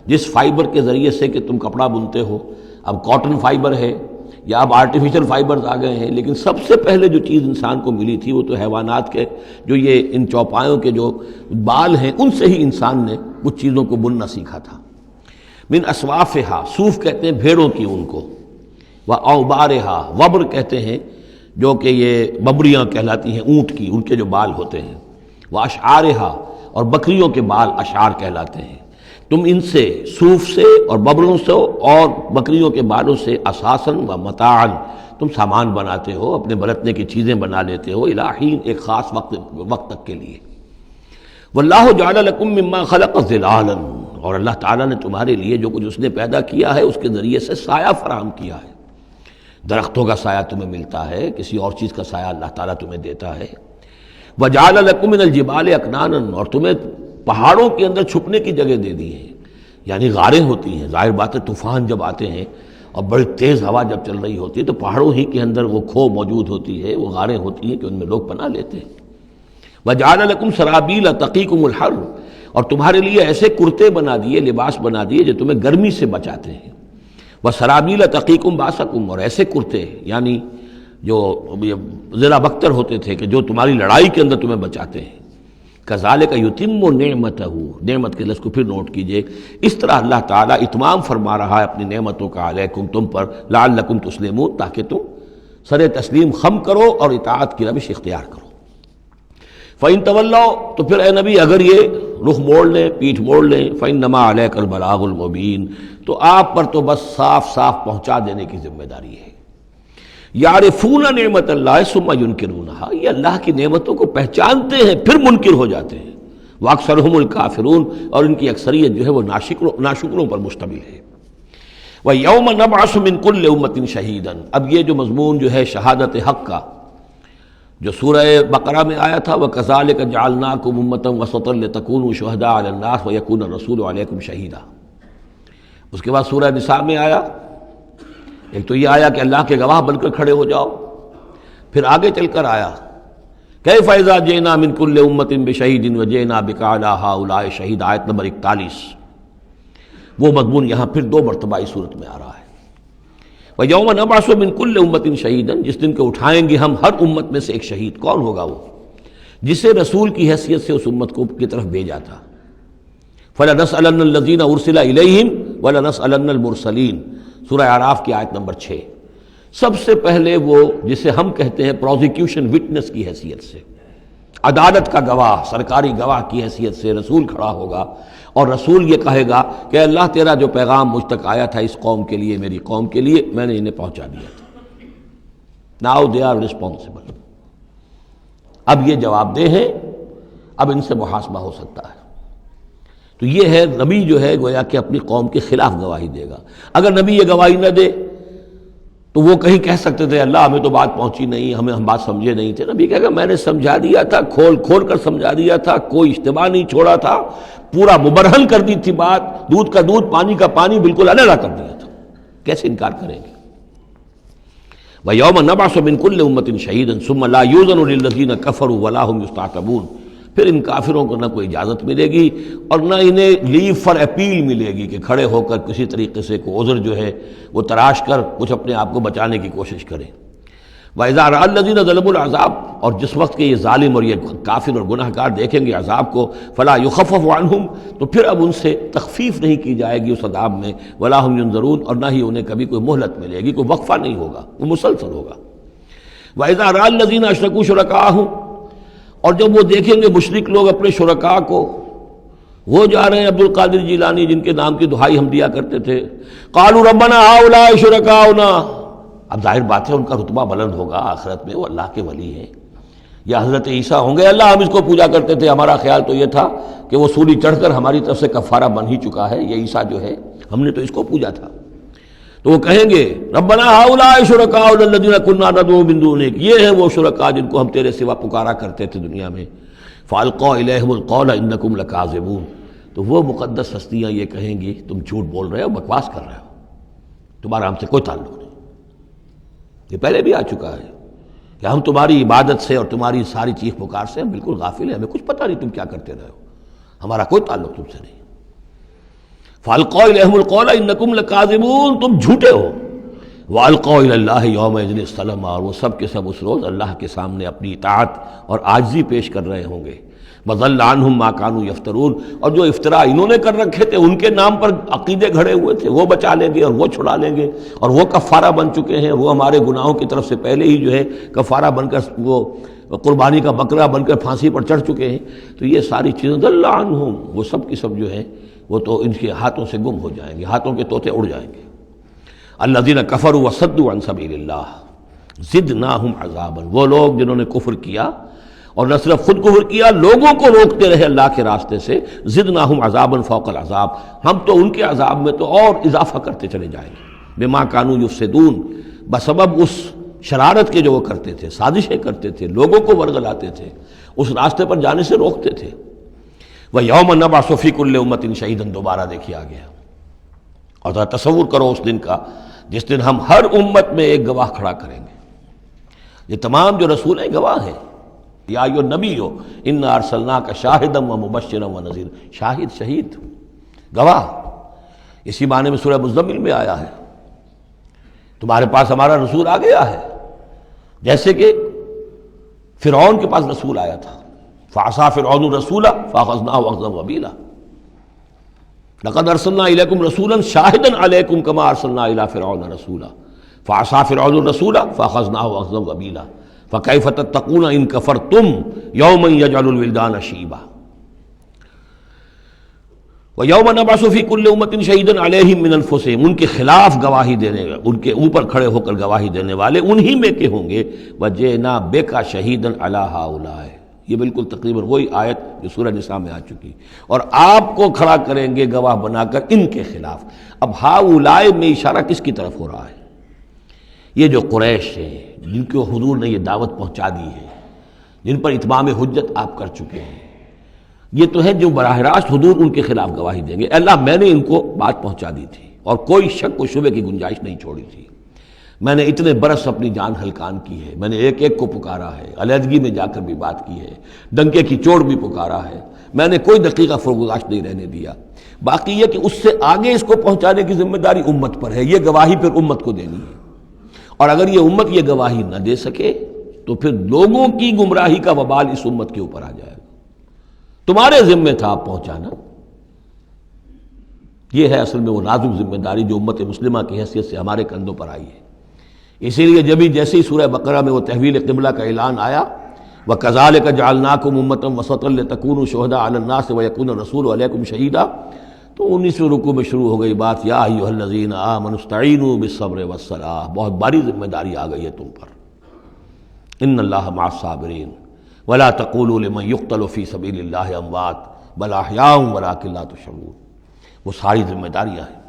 جس فائبر کے ذریعے سے کہ تم کپڑا بنتے ہو، اب کاٹن فائبر ہے یا اب آرٹیفیشل فائبرز آ گئے ہیں، لیکن سب سے پہلے جو چیز انسان کو ملی تھی وہ تو حیوانات کے جو یہ ان چوپایوں کے جو بال ہیں ان سے ہی انسان نے کچھ چیزوں کو بننا سیکھا تھا۔ من اصوافہا، صوف کہتے ہیں بھیڑوں کی ان کو، واوبارہا، وبر کہتے ہیں جو کہ یہ ببریاں کہلاتی ہیں اونٹ کی، ان کے جو بال ہوتے ہیں، واشعارہا، اور بکریوں کے بال اشعار کہلاتے ہیں۔ تم ان سے، صوف سے اور ببروں سے اور بکریوں کے بالوں سے، اساساً و متاعاً، تم سامان بناتے ہو، اپنے برتنے کی چیزیں بنا لیتے ہو، الی حین، ایک خاص وقت تک کے لیے۔ واللہ جعل لکم مما خلق ظلالا، اور اللہ تعالیٰ نے تمہارے لیے جو کچھ اس نے پیدا کیا ہے اس کے ذریعے سے سایہ فراہم کیا ہے، درختوں کا سایہ تمہیں ملتا ہے، کسی اور چیز کا سایہ اللہ تعالیٰ تمہیں دیتا ہے۔ وجعل لکم من الجبال اکنانا، اور تمہیں پہاڑوں کے اندر چھپنے کی جگہ دے دی ہے، یعنی غاریں ہوتی ہیں، ظاہر بات ہے طوفان جب آتے ہیں اور بڑی تیز ہوا جب چل رہی ہوتی ہے تو پہاڑوں ہی کے اندر وہ کھو موجود ہوتی ہے، وہ غاریں ہوتی ہیں کہ ان میں لوگ پناہ لیتے ہیں۔ وجعل لکم سرابیل تقیکم الحر، اور تمہارے لیے ایسے کرتے بنا دیے، لباس بنا دیے جو تمہیں گرمی سے بچاتے ہیں۔ وسرابیل تقیکم باسکم، اور ایسے کرتے یعنی جو ذرا بختر ہوتے تھے کہ جو تمہاری لڑائی کے اندر تمہیں بچاتے ہیں۔ کذالک یتم نعمتہ، نعمت کے لفظ کو پھر نوٹ کیجئے، اس طرح اللہ تعالیٰ اتمام فرما رہا ہے اپنی نعمتوں کا علیکم، تم پر، لعلکم تسلمون، تاکہ تم سر تسلیم خم کرو اور اطاعت کی روش اختیار کرو۔ فَإِن تَوَلَّوْا، تو پھر اے نبی اگر یہ رخ موڑ لیں، پیٹھ موڑ لیں، فَإِنَّمَا عَلَيْكَ الْبَلَاغُ الْمُبِينُ، تو آپ پر تو بس صاف صاف پہنچا دینے کی ذمہ داری ہے۔ یعرفون نعمت اللہ ثم ینکرونہا، یہ اللہ کی نعمتوں کو پہچانتے ہیں پھر منکر ہو جاتے ہیں۔ واکثرہم الکافرون، اور ان کی اکثریت جو ہے وہ ناشکروں پر مشتمل ہے۔ وَيَوْمَ نَبْعَثُ مِن كُلِّ أُمَّةٍ شَهِيدًا، اب یہ جو مضمون جو ہے شہادت حق کا جو سورہ بقرہ میں آیا تھا، وَكَذَلِكَ جَعَلْنَاكُمْ أُمَّةً وَسَطًا لِتَكُونُوا شُهَدَاءَ عَلَى النَّاسِ وَيَكُونَ الرَّسُولُ عَلَيْكُمْ شَهِيدًا۔ اس کے بعد سورہ نساء میں آیا، ایک تو یہ آیا کہ اللہ کے گواہ بن کر کھڑے ہو جاؤ، پھر آگے چل کر آیا کیف اذا جئنا من کل امۃ بشہید وجئنا بک علی ہؤلاء شہیدا، آیت نمبر 41۔ وہ مضمون یہاں پھر دو مرتبہ اس صورت میں آ رہا ہے۔ وَيَوْمَ نَبْعَثُ مِن كُلِّ أُمَّةٍ شَهِيدًا، جس دن کو اٹھائیں گے ہم ہر امت میں سے ایک شہید۔ کون ہوگا وہ؟ جسے رسول کی حیثیت سے اس امت کو کی طرف بھیجا تھا۔ فَلَنَسْأَلَنَّ الَّذِينَ أُرْسِلَ إِلَيْهِمْ وَلَنَسْأَلَنَّ الْمُرْسَلِينَ، سورہ اعراف کی آیت نمبر 6۔ سب سے پہلے وہ جسے ہم کہتے ہیں پروزیکیوشن وٹنس کی حیثیت سے، عدالت کا گواہ، سرکاری گواہ کی حیثیت سے رسول کھڑا ہوگا، اور رسول یہ کہے گا کہ اللہ تیرا جو پیغام مجھ تک آیا تھا اس قوم کے لیے، میری قوم کے لیے، میں نے انہیں پہنچا دیا تھا۔ ناؤ دے آر ریسپانسبل، اب یہ جواب دہ ہیں، اب ان سے محاسبہ ہو سکتا ہے۔ تو یہ ہے نبی جو ہے گویا کہ اپنی قوم کے خلاف گواہی دے گا۔ اگر نبی یہ گواہی نہ دے تو وہ کہیں کہہ سکتے تھے اللہ ہمیں تو بات پہنچی نہیں، ہم بات سمجھے نہیں تھے۔ نبی کہے گا میں نے سمجھا دیا تھا، کھول کھول کر سمجھا دیا تھا، کوئی اشتباہ نہیں چھوڑا تھا، پورا مبرہن کر دی تھی بات، دودھ کا دودھ پانی کا پانی بالکل علیحدہ کر دیا تھا، کیسے انکار کریں گے؟ وَيَوْمَ نَبْعَثُ مِن كُلِّ أُمَّةٍ شَهِيدًا ثُمَّ لَا يُؤْذَنُ لِلَّذِينَ كَفَرُوا وَلَا هُمْ يُسْتَعْتَبُونَ، پھر ان کافروں کو نہ کوئی اجازت ملے گی اور نہ انہیں لیو فار اپیل ملے گی کہ کھڑے ہو کر کسی طریقے سے کوئی عذر جو ہے وہ تراش کر کچھ اپنے آپ کو بچانے کی کوشش کریں۔ وَإِذَا رَأَى الَّذِينَ ظَلَمُوا الْعَذَابَ، اور جس وقت کہ یہ ظالم اور یہ کافر اور گناہ گار دیکھیں گے عذاب کو، فَلَا يُخَفَّفُ عَنْهُمْ، تو پھر اب ان سے تخفیف نہیں کی جائے گی اس عذاب میں، وَلَا هُمْ يُنظَرُونَ، اور نہ ہی انہیں کبھی کوئی مہلت ملے گی، کوئی وقفہ نہیں ہوگا، وہ مسلسل ہوگا۔ وَإِذَا رَأَى الَّذِينَ أَشْرَكُوا شُرَكَاءَهُمْ، اور جب وہ دیکھیں گے مشرک لوگ اپنے شرکاء کو، وہ جا رہے ہیں عبد القادر جیلانی جن کے نام کی دہائی ہم دیا کرتے تھے، قالوا ربنا هؤلاء شركاؤنا، اب ظاہر بات ہے ان کا رتبہ بلند ہوگا آخرت میں، وہ اللہ کے ولی ہیں، یا حضرت عیسیٰ ہوں گے اللہ ہم اس کو پوجا کرتے تھے، ہمارا خیال تو یہ تھا کہ وہ سولی چڑھ کر ہماری طرف سے کفارہ بن ہی چکا ہے، یہ عیسیٰ جو ہے ہم نے تو اس کو پوجا تھا۔ تو وہ کہیں گے ربنا هؤلاء شركاؤنا الذين كنا ندعو من دونك، یہ ہیں وہ شرکاء جن کو ہم تیرے سوا پکارا کرتے تھے دنیا میں، فالقوا اليهم القول انكم لكاذبون، تو وہ مقدس ہستیاں یہ کہیں گی تم جھوٹ بول رہے ہو، بکواس کر رہے ہو، تمہارا ہم سے کوئی تعلق نہیں۔ یہ پہلے بھی آ چکا ہے کہ ہم تمہاری عبادت سے اور تمہاری ساری چیخ پکار سے ہم بالکل غافل ہیں، ہمیں کچھ پتہ نہیں تم کیا کرتے رہے ہو، ہمارا کوئی تعلق تم سے نہیں۔ فَأَلْقَوْا إِلَيْهِمُ الْقَوْلَ إِنَّكُمْ لَكَاذِبُونَ، تم جھوٹے ہو۔ وَأَلْقَوْا إِلَى اللَّهِ يَوْمَئِذٍ السَّلَامَ، اور وہ سب کے سب اس روز اللہ کے سامنے اپنی اطاعت اور عاجزی پیش کر رہے ہوں گے۔ وَضَلَّ عَنْهُمْ مَا كَانُوا يَفْتَرُونَ، اور جو افطرا انہوں نے کر رکھے تھے، ان کے نام پر عقیدے گھڑے ہوئے تھے، وہ بچا لیں گے اور وہ چھڑا لیں گے، اور وہ کفارہ بن چکے ہیں، وہ ہمارے گناہوں کی طرف سے پہلے ہی جو ہے کفارہ بن کر وہ قربانی کا بکرا بن کر پھانسی پر چڑھ چکے ہیں۔ تو یہ ساری چیزیں ضل عنہم، وہ سب کی سب جو ہیں وہ تو ان کے ہاتھوں سے گم ہو جائیں گے، ہاتھوں کے طوطے اڑ جائیں گے۔ الذین کفروا وصدوا عن سبیل اللہ زدناہم عذابا، وہ لوگ جنہوں نے کفر کیا اور نہ صرف خود کفر کیا، لوگوں کو روکتے رہے اللہ کے راستے سے، زدناہم عذابا فوق العذاب، ہم تو ان کے عذاب میں تو اور اضافہ کرتے چلے جائیں گے۔ بما کانوا یفسدون، بسبب اس شرارت کے جو وہ کرتے تھے، سازشیں کرتے تھے، لوگوں کو ورگلاتے تھے، اس راستے پر جانے سے روکتے تھے۔ وَيَوْمَ نَبْعَثُ فِي كُلِّ أُمَّةٍ شَهِيدًا، دوبارہ دیکھیے آ گیا، اور ذرا تصور کرو اس دن کا جس دن ہم ہر امت میں ایک گواہ کھڑا کریں گے۔ یہ تمام جو رسول ہیں گواہ ہیں۔ یا ایھا النبی انا ارسلناک شاہدا ومبشرا ونذیرا، شاہد شہید گواہ، اسی معنی میں سورہ مزمل میں آیا ہے، تمہارے پاس ہمارا رسول آ گیا ہے، جیسے کہ فرعون کے پاس رسول آیا تھا، فعصى فرعون الرسول فاخذناه اخذا وبیلا، لقد ارسلنا الیکم رسولا شاہدا علیکم کما ارسلنا الی فرعون رسولا فعصى فرعون الرسول فاخذناه اخذا وبیلا فکیف تتقون ان کفرتم یوما یجعل الولدان شیبا وَيَوْمَ نَبْعَثُ فِي كُلِّ أُمَّةٍ شَهِيدًا عَلَيْهِمْ مِنَ أَنفُسِهِمْ، ان کے خلاف گواہی دینے، ان کے اوپر کھڑے ہو کر گواہی دینے والے انہی میں کے ہوں گے۔ وَجِئْنَا بِكَ شَهِيدًا عَلَىٰ هَٰؤُلَاءِ، یہ بالکل تقریباً وہی آیت جو سورہ نساء میں آ چکی، اور آپ کو کھڑا کریں گے گواہ بنا کر ان کے خلاف۔ اب ہؤلاء میں اشارہ کس کی طرف ہو رہا ہے؟ یہ جو قریش ہیں جن کو حضور نے یہ دعوت پہنچا دی ہے، جن پر اتمام حجت آپ کر چکے ہیں، یہ تو ہے جو براہ راست حضور ان کے خلاف گواہی دیں گے، اللہ میں نے ان کو بات پہنچا دی تھی اور کوئی شک و شبے کی گنجائش نہیں چھوڑی تھی، میں نے اتنے برس اپنی جان ہلکان کی ہے، میں نے ایک ایک کو پکارا ہے، علیحدگی میں جا کر بھی بات کی ہے، ڈنکے کی چوٹ بھی پکارا ہے، میں نے کوئی دقیقہ فرگزاشت نہیں رہنے دیا۔ باقی یہ کہ اس سے آگے اس کو پہنچانے کی ذمہ داری امت پر ہے، یہ گواہی پھر امت کو دینی ہے، اور اگر یہ امت یہ گواہی نہ دے سکے تو پھر لوگوں کی گمراہی کا وبال اس امت کے اوپر آ جائے گا۔ تمہارے ذمہ تھا آپ پہنچانا، یہ ہے اصل میں وہ نازک ذمہ داری جو امت مسلمہ کی حیثیت سے ہمارے کندھوں پر آئی ہے۔ اسی لیے جیسے ہی سورہ بقرہ میں وہ تحویل قبلہ کا اعلان آیا، وَكَذَلِكَ جَعَلْنَاكُمْ أُمَّةً وَسَطًا لِتَكُونُوا شُهَدَاءَ عَلَى النَّاسِ وَيَكُونَ الرَّسُولُ عَلَيْكُمْ شَهِيدًا، تو 19ویں رکوع میں شروع ہو گئی بات، یا ایھا الذین آمنوا استعینوا بالصبر والصلاۃ، بہت بڑی ذمہ داری آ گئی ہے تم پر، ان اللہ مع الصابرین ولا تقولوا لمن يقتل في سبيل الله اموات بل احیاء ولكن لا تشعرون، وہ ساری ذمہ داریاں ہیں۔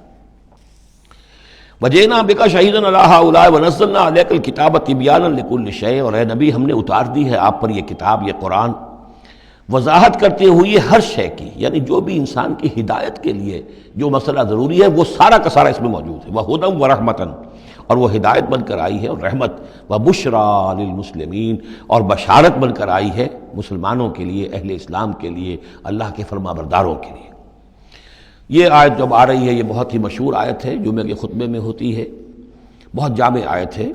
وجئنا بك شهيدا على هؤلاء ونزلنا عليك الكتاب تبيانا لكل شيء، اور اے نبی ہم نے اتار دی ہے آپ پر یہ کتاب، یہ قرآن، وضاحت کرتے ہوئے ہر شے کی، یعنی جو بھی انسان کی ہدایت کے لیے جو مسئلہ ضروری ہے وہ سارا کا سارا اس میں موجود ہے۔ وَهُدًى وَرَحْمَةً، اور وہ ہدایت بن کر آئی ہے اور رحمت، وَبُشْرَىٰ لِلْمُسْلِمِينَ، اور بشارت بن کر آئی ہے مسلمانوں کے لیے، اہل اسلام کے لیے، اللہ کے فرما برداروں کے لیے۔ یہ آیت جب آ رہی ہے، یہ بہت ہی مشہور آیت ہے، جمعہ کے خطبے میں ہوتی ہے، بہت جامع آیت ہے۔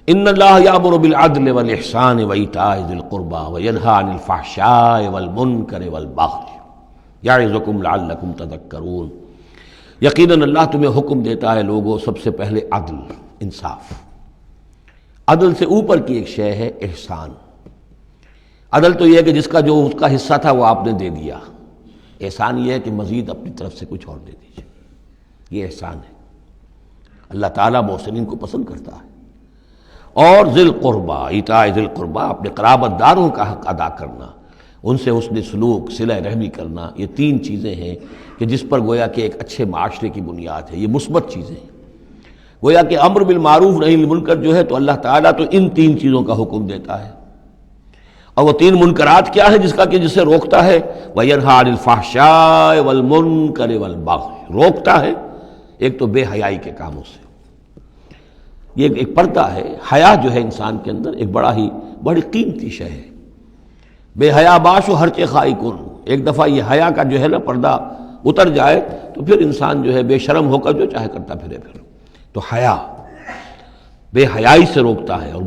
ان اللہ یامر بالعدل والاحسان وایتاء ذی القربى وینہی عن الفحشاء والمنکر والبغی یعظکم لعلکم تذکرون، یقیناً اللہ تمہیں حکم دیتا ہے لوگوں سب سے پہلے عدل، انصاف۔ عدل سے اوپر کی ایک شے ہے احسان۔ عدل تو یہ ہے کہ جس کا جو اس کا حصہ تھا وہ آپ نے دے دیا، احسان یہ ہے کہ مزید اپنی طرف سے کچھ اور دے دیجیے، یہ احسان ہے۔ اللہ تعالیٰ محسنین کو پسند کرتا ہے۔ اور ذی القربیٰ، ایتاء ذی القربیٰ، اپنے قرابت داروں کا حق ادا کرنا، ان سے حسن سلوک، صلہ رحمی کرنا، یہ تین چیزیں ہیں کہ جس پر گویا کہ ایک اچھے معاشرے کی بنیاد ہے، یہ مثبت چیزیں ہیں۔ گویا کہ امر بالمعروف نہی عن المنکر جو ہے تو اللہ تعالیٰ تو ان تین چیزوں کا حکم دیتا ہے، اور وہ تین منکرات کیا ہے جس سے روکتا ہے؟ وَيَنْهَىٰ عَنِ الْفَحْشَاءِ وَالْمُنكَرِ وَالْبَغْيِ، روکتا ہے ایک تو بے حیائی کے کاموں سے، یہ ایک پردہ ہے۔ حیا جو ہے انسان کے اندر ایک بڑی قیمتی شے ہے۔ بے حیا باش و ہر چے خائی کن، ایک دفعہ یہ حیا کا جو ہے نا پردہ اتر جائے تو پھر انسان جو ہے بے شرم ہو کر جو چاہے کرتا پھرے۔ تو حیا بے حیائی سے روکتا ہے۔ اور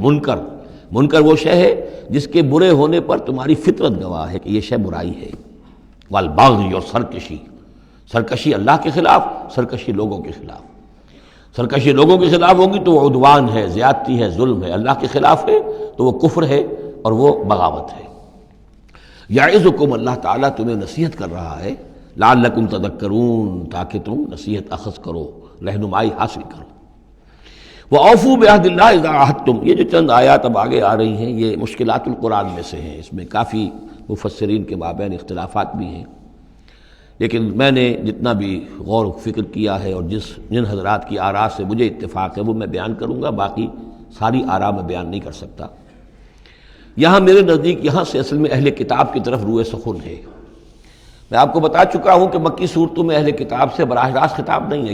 منکر وہ شے ہے جس کے برے ہونے پر تمہاری فطرت گواہ ہے کہ یہ شے برائی ہے۔ والبغی، اور سرکشی اللہ کے خلاف، سرکشی لوگوں کے خلاف۔ سرکشی لوگوں کے خلاف ہوگی تو وہ عدوان ہے، زیادتی ہے، ظلم ہے۔ اللہ کے خلاف ہے تو وہ کفر ہے اور وہ بغاوت ہے۔ یعظکم، اللہ تعالیٰ تمہیں نصیحت کر رہا ہے، لعلکم تذکرون، تاکہ تم نصیحت اخذ کرو، رہنمائی حاصل کرو۔ وَأَوْفُوا بِعَهْدِ اللَّهِ إِذَا عَاهَدتُّمْ، یہ جو چند آیات اب آگے آ رہی ہیں یہ مشکلات القرآن میں سے ہیں، اس میں کافی مفسرین کے مابین اختلافات بھی ہیں، لیکن میں نے جتنا بھی غور و فکر کیا ہے اور جن حضرات کی آراء سے مجھے اتفاق ہے وہ میں بیان کروں گا، باقی ساری آراء میں بیان نہیں کر سکتا۔ یہاں میرے نزدیک یہاں سے اصل میں اہل کتاب کی طرف روئے سخن ہے۔ میں آپ کو بتا چکا ہوں کہ مکی صورتوں میں اہل کتاب سے براہ راست خطاب نہیں ہے،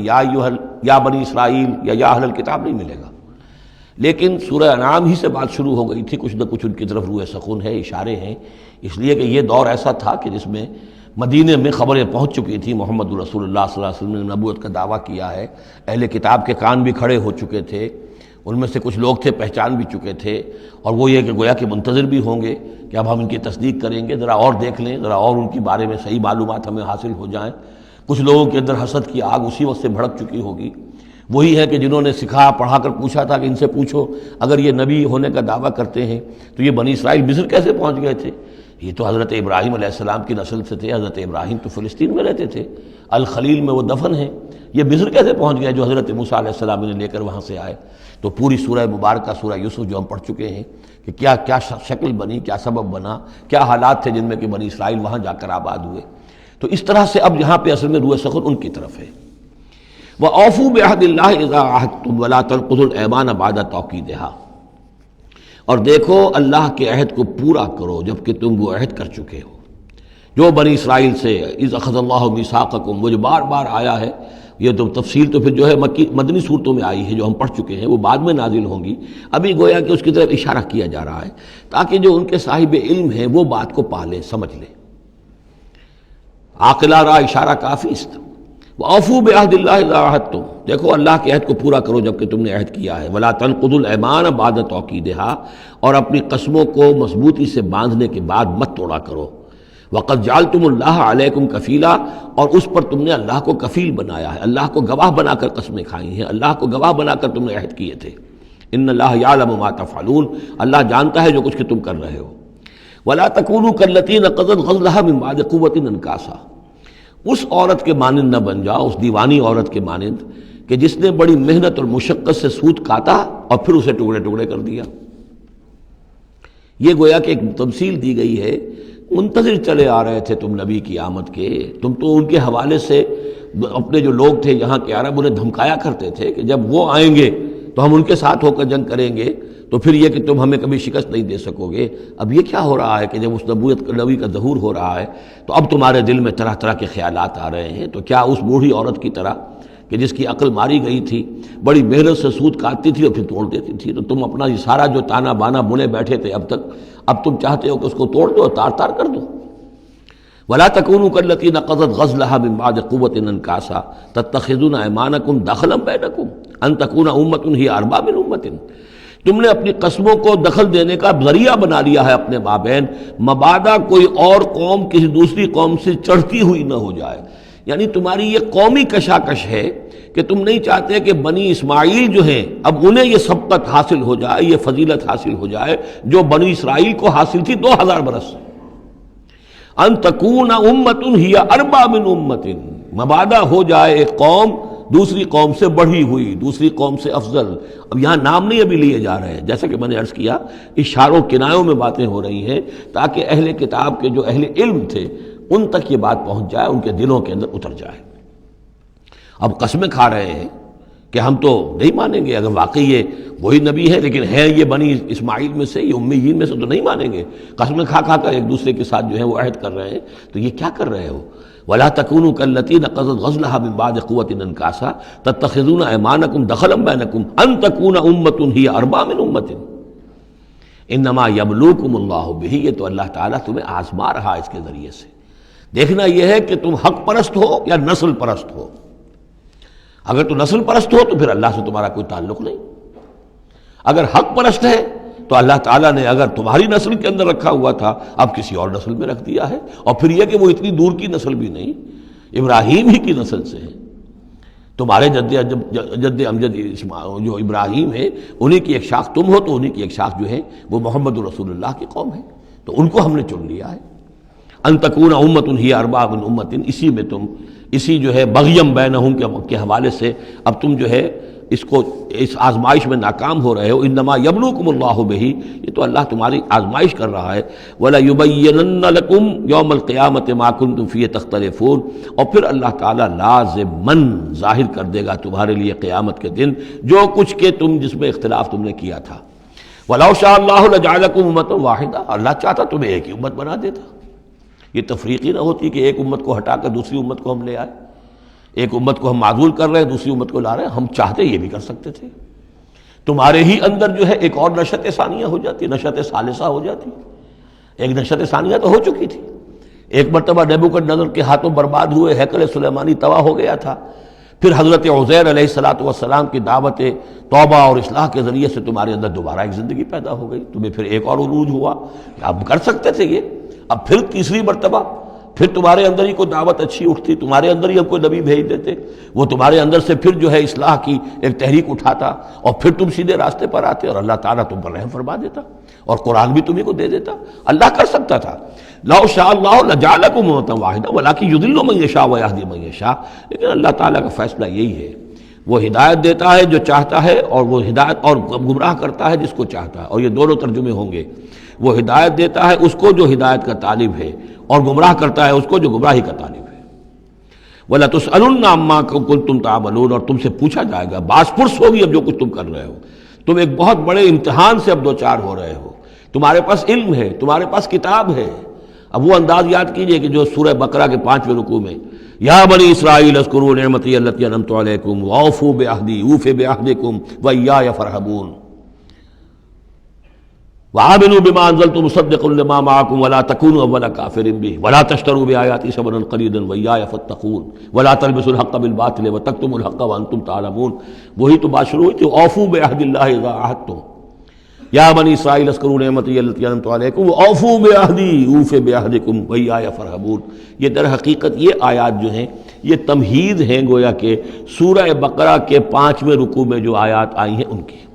یا بنی اسرائیل یا اہل الکتاب نہیں ملے گا، لیکن سورہ انعام ہی سے بات شروع ہو گئی تھی، کچھ نہ کچھ ان کی طرف روئے سخن ہے، اشارے ہیں، اس لیے کہ یہ دور ایسا تھا کہ جس میں مدینے میں خبریں پہنچ چکی تھیں، محمد رسول اللہ صلی اللہ علیہ وسلم نے نبوت کا دعویٰ کیا ہے، اہل کتاب کے کان بھی کھڑے ہو چکے تھے، ان میں سے کچھ لوگ تھے پہچان بھی چکے تھے، اور وہ یہ کہ گویا کہ منتظر بھی ہوں گے کہ اب ہم ان کی تصدیق کریں گے، ذرا اور دیکھ لیں، ذرا اور ان کے بارے میں صحیح معلومات ہمیں حاصل ہو جائیں۔ کچھ لوگوں کے اندر حسد کی آگ اسی وقت سے بھڑک چکی ہوگی، وہی ہے کہ جنہوں نے سکھا پڑھا کر پوچھا تھا کہ ان سے پوچھو اگر یہ نبی ہونے کا دعویٰ کرتے ہیں تو یہ بنی اسرائیل مصر کیسے پہنچ گئے تھے؟ یہ تو حضرت ابراہیم علیہ السلام کی نسل سے تھے، حضرت ابراہیم تو فلسطین میں رہتے تھے، الخلیل میں وہ دفن ہیں، یہ مصر کیسے پہنچ گئے جو حضرت موسیٰ علیہ السلام نے لے کر وہاں سے آئے؟ تو پوری سورہ مبارکہ سورہ یوسف جو ہم پڑھ چکے ہیں کہ کیا شکل بنی، کیا سبب بنا، کیا حالات تھے جن میں کہ بنی اسرائیل وہاں جا کر آباد ہوئے۔ تو اس طرح سے اب یہاں پہ اصل میں روئے سخن ان کی طرف ہے۔ وَأَوْفُوا بِعَهْدِ اللَّهِ إِذَا عَاهَدتُّمْ وَلَا تَنقُضُوا الْأَيْمَانَ بَعْدَ تَوْكِيدِهَا، اور دیکھو اللہ کے عہد کو پورا کرو جب کہ تم وہ عہد کر چکے ہو۔ جو بنی اسرائیل سے اِذْ أَخَذَ اللَّهُ مِيثَاقَكُمْ، وہ جو بار بار آیا ہے، یہ تو تفصیل تو پھر جو ہے مدنی صورتوں میں آئی ہے جو ہم پڑھ چکے ہیں، وہ بعد میں نازل ہوں گی، ابھی گویا کہ اس کی طرف اشارہ کیا جا رہا ہے تاکہ جو ان کے صاحب علم ہیں وہ بات کو پا لیں، سمجھ لیں۔ عاقلہ را اشارہ کافی است۔ وَأَوْفُوا بِعَهْدِ اللَّهِ إِذَا عَاهَدتُّمْ، دیکھو اللہ کے عہد کو پورا کرو جب کہ تم نے عہد کیا ہے۔ وَلَا تَنقُضُوا الْأَيْمَانَ بَعْدَ تَوْكِيدِهَا، اور اپنی قسموں کو مضبوطی سے باندھنے کے بعد مت توڑا کرو۔ وَقَدْ جَعَلْتُمُ اللَّهَ عَلَيْكُمْ كَفِيلًا، اور اس پر تم نے اللہ کو کفیل بنایا ہے، اللہ کو گواہ بنا کر قسمیں کھائی ہیں، اللہ کو گواہ بنا کر تم نے عہد کیے تھے۔ إِنَّ اللَّهَ يَعْلَمُ مَا تَفْعَلُونَ، اللہ جانتا ہے جو کچھ کہ تم کر رہے ہو۔ وَلَا تَكُونُوا كَالَّتِي نَقَضَتْ غَزْلَهَا مِن بَعْدِ قُوَّةٍ أَنْكَاثًا، اس عورت کے مانند نہ بن جاؤ، اس دیوانی عورت کے مانند کہ جس نے بڑی محنت اور مشقت سے سوت کاٹا اور پھر اسے ٹکڑے ٹکڑے کر دیا۔ یہ گویا کہ ایک تمثیل دی گئی ہے، منتظر چلے آ رہے تھے تم نبی کی آمد کے، تم تو ان کے حوالے سے اپنے جو لوگ تھے یہاں کے عرب انہیں دھمکایا کرتے تھے کہ جب وہ آئیں گے تو ہم ان کے ساتھ ہو کر جنگ کریں گے، تو پھر یہ کہ تم ہمیں کبھی شکست نہیں دے سکو گے۔ اب یہ کیا ہو رہا ہے کہ جب اس نبی کا ظہور ہو رہا ہے تو اب تمہارے دل میں طرح طرح کے خیالات آ رہے ہیں۔ تو کیا اس بوڑھی عورت کی طرح کہ جس کی عقل ماری گئی تھی، بڑی محنت سے سود کاٹتی تھی اور پھر توڑ دیتی تھی، تو تم اپنا یہ سارا جو تانا بانا بنے بیٹھے تھے اب تک، اب تم چاہتے ہو کہ اس کو توڑ دو، تار تار کر دو۔ وَلَا تَكُونُوا كَالَّتِي نَقَضَتْ غَزْلَهَا مِن بَعْدِ قُوَّةٍ أَنْكَاثًا تَتَّخِذُونَ أَيْمَانَكُمْ دَخْلًا بَيْنَكُمْ أَن تَكُونَ أُمَّةٌ هِيَ أَرْبَىٰ مِنْ أُمَّةٍ، تم نے اپنی قسموں کو دخل دینے کا ذریعہ بنا لیا ہے اپنے مابین، مبادا کوئی اور قوم کسی دوسری قوم سے چڑھتی ہوئی نہ ہو جائے۔ یعنی تمہاری یہ قومی کشاکش ہے کہ تم نہیں چاہتے کہ بنی اسماعیل جو ہیں اب انہیں یہ سبقت حاصل ہو جائے، یہ فضیلت حاصل ہو جائے جو بنی اسرائیل کو حاصل تھی 2000 برس۔ ان تکون امۃ ہی اربع من امۃ، مبادا ہو جائے ایک قوم دوسری قوم سے بڑھی ہوئی، دوسری قوم سے افضل۔ اب یہاں نام نہیں ابھی لیے جا رہے ہیں، جیسا کہ میں نے عرض کیا اشاروں کنایوں میں باتیں ہو رہی ہیں تاکہ اہل کتاب کے جو اہل علم تھے ان تک یہ بات پہنچ جائے، ان کے دلوں کے اندر اتر جائے۔ اب قسمیں کھا رہے ہیں کہ ہم تو نہیں مانیں گے، اگر واقعی یہ وہی نبی ہے لیکن ہے یہ بنی اسماعیل میں سے، یہ امیین میں سے، تو نہیں مانیں گے۔ قسمیں کھا کھا کر ایک دوسرے کے ساتھ جو ہے وہ عہد کر رہے ہیں۔ تو یہ کیا کر رہے ہو؟ ولا تکونوا کاللتی نقضت غزلها من بعد قوة انکاسا تتخذون ایمانکم دخلا بینکم ان تکون امۃ ہی اربا من امۃ انما یبلوکم اللہ بہ. یہ تو اللہ تعالیٰ تمہیں آزما رہا ہے اس کے ذریعے سے. دیکھنا یہ ہے کہ تم حق پرست ہو یا نسل پرست ہو. اگر تو نسل پرست ہو تو پھر اللہ سے تمہارا کوئی تعلق نہیں. اگر حق پرست ہے تو اللہ تعالیٰ نے اگر تمہاری نسل کے اندر رکھا ہوا تھا اب کسی اور نسل میں رکھ دیا ہے. اور پھر یہ کہ وہ اتنی دور کی نسل بھی نہیں، ابراہیم ہی کی نسل سے ہے. تمہارے جد امجد جو ابراہیم ہے انہی کی ایک شاخ تم ہو، تو انہی کی ایک شاخ جو ہے وہ محمد رسول اللہ کی قوم ہے. تو ان کو ہم نے چن لیا ہے. ان تکون امۃ ہی اربا من امۃ، اسی میں تم اسی جو ہے بغیم بینہم کے حوالے سے اب تم جو ہے اس آزمائش میں ناکام ہو رہے ہو. انما یبلوکم اللہ بہ، یہ تو اللہ تمہاری آزمائش کر رہا ہے. وَلَيُبَيِّنَنَّ لَكُمْ يَوْمَ الْقِيَامَةِ مَا كُنْتُمْ فِيهِ تَخْتَلِفُونَ، اور پھر اللہ تعالیٰ لازماً ظاہر کر دے گا تمہارے لیے قیامت کے دن جو کچھ کہ تم جس میں اختلاف تم نے کیا تھا. وَلَوْ شَاءَ اللَّهُ لَجَعَلَكُمْ أُمَّةً وَاحِدَةً، اللہ چاہتا تمہیں ایک ہی امت بنا دیتا. یہ تفریقی نہ ہوتی کہ ایک امت کو ہٹا کر دوسری امت کو ہم لے آئے، ایک امت کو ہم معزول کر رہے ہیں دوسری امت کو لا رہے ہیں. ہم چاہتے یہ بھی کر سکتے تھے. تمہارے ہی اندر جو ہے ایک اور نشت ثانیہ ہو جاتی، نشت ثالثہ ہو جاتی. ایک نشت ثانیہ تو ہو چکی تھی. ایک مرتبہ نیبوکڈنیزر کے ہاتھوں برباد ہوئے ہیکل سلیمانی تباہ ہو گیا تھا. پھر حضرت عزیر علیہ السلام کی دعوت توبہ اور اصلاح کے ذریعے سے تمہارے اندر دوبارہ ایک زندگی پیدا ہو گئی. تمہیں پھر ایک اور عروج ہوا کہ اب کر سکتے تھے یہ. اب پھر تیسری مرتبہ پھر تمہارے اندر ہی کوئی دعوت اچھی اٹھتی، تمہارے اندر ہی ہم کوئی نبی بھیج دیتے، وہ تمہارے اندر سے پھر جو ہے اصلاح کی ایک تحریک اٹھاتا اور پھر تم سیدھے راستے پر آتے اور اللہ تعالیٰ تم پر رحم فرما دیتا اور قرآن بھی تمہیں کو دے دیتا. اللہ کر سکتا تھا. لو شاء اللہ لجعلکم امۃ واحدہ ولکن یضل من یشاء ویہدی من یشاء. لیکن اللہ تعالیٰ کا فیصلہ یہی ہے، وہ ہدایت دیتا ہے جو چاہتا ہے اور وہ ہدایت اور گمراہ کرتا ہے جس کو چاہتا ہے. اور یہ دونوں ترجمے ہوں گے. وہ ہدایت دیتا ہے اس کو جو ہدایت کا طالب ہے اور گمراہ کرتا ہے اس کو جو گمراہی کا طالب ہے. وَلَتُسْأَلُنَّ عَمَّا كُنتُمْ تَعْمَلُونَ، اور تم سے پوچھا جائے گا، باز پرس ہوگی اب جو کچھ تم کر رہے ہو. تم ایک بہت بڑے امتحان سے اب دو چار ہو رہے ہو. تمہارے پاس علم ہے، تمہارے پاس کتاب ہے. اب وہ انداز یاد کیجئے کہ جو سورہ بقرہ کے 5ویں رکوع میں یا بنی اسرائیل اذکروا نعمتی التی انعمت علیکم واوفوا بعہدی اوف بعہدکم وایای فارہبون وآمنوا بما انزلت مصدقا لما معکم ولا تکونوا اول کافر بہ ولا تشتروا بآیاتی ثمنا قلیلا وایای فاتقون ولا تلبسوا الحق بالباطل وتکتموا الحق وانتم تعلمون. وہی تو بات شروع ہوئی تھی، اوفوا بعہد اللہ اذا عاہدتم یا بنی اسرائیل اذکروا نعمتی التی انعمت علیکم واوفوا بعہدی اوف بعہدکم وایای فارہبون. یہ در حقیقت یہ آیات جو ہیں یہ تمہید ہیں گویا کہ سورہ بقرہ کے 5ویں رکوع میں جو آیات آئی ہیں ان کی.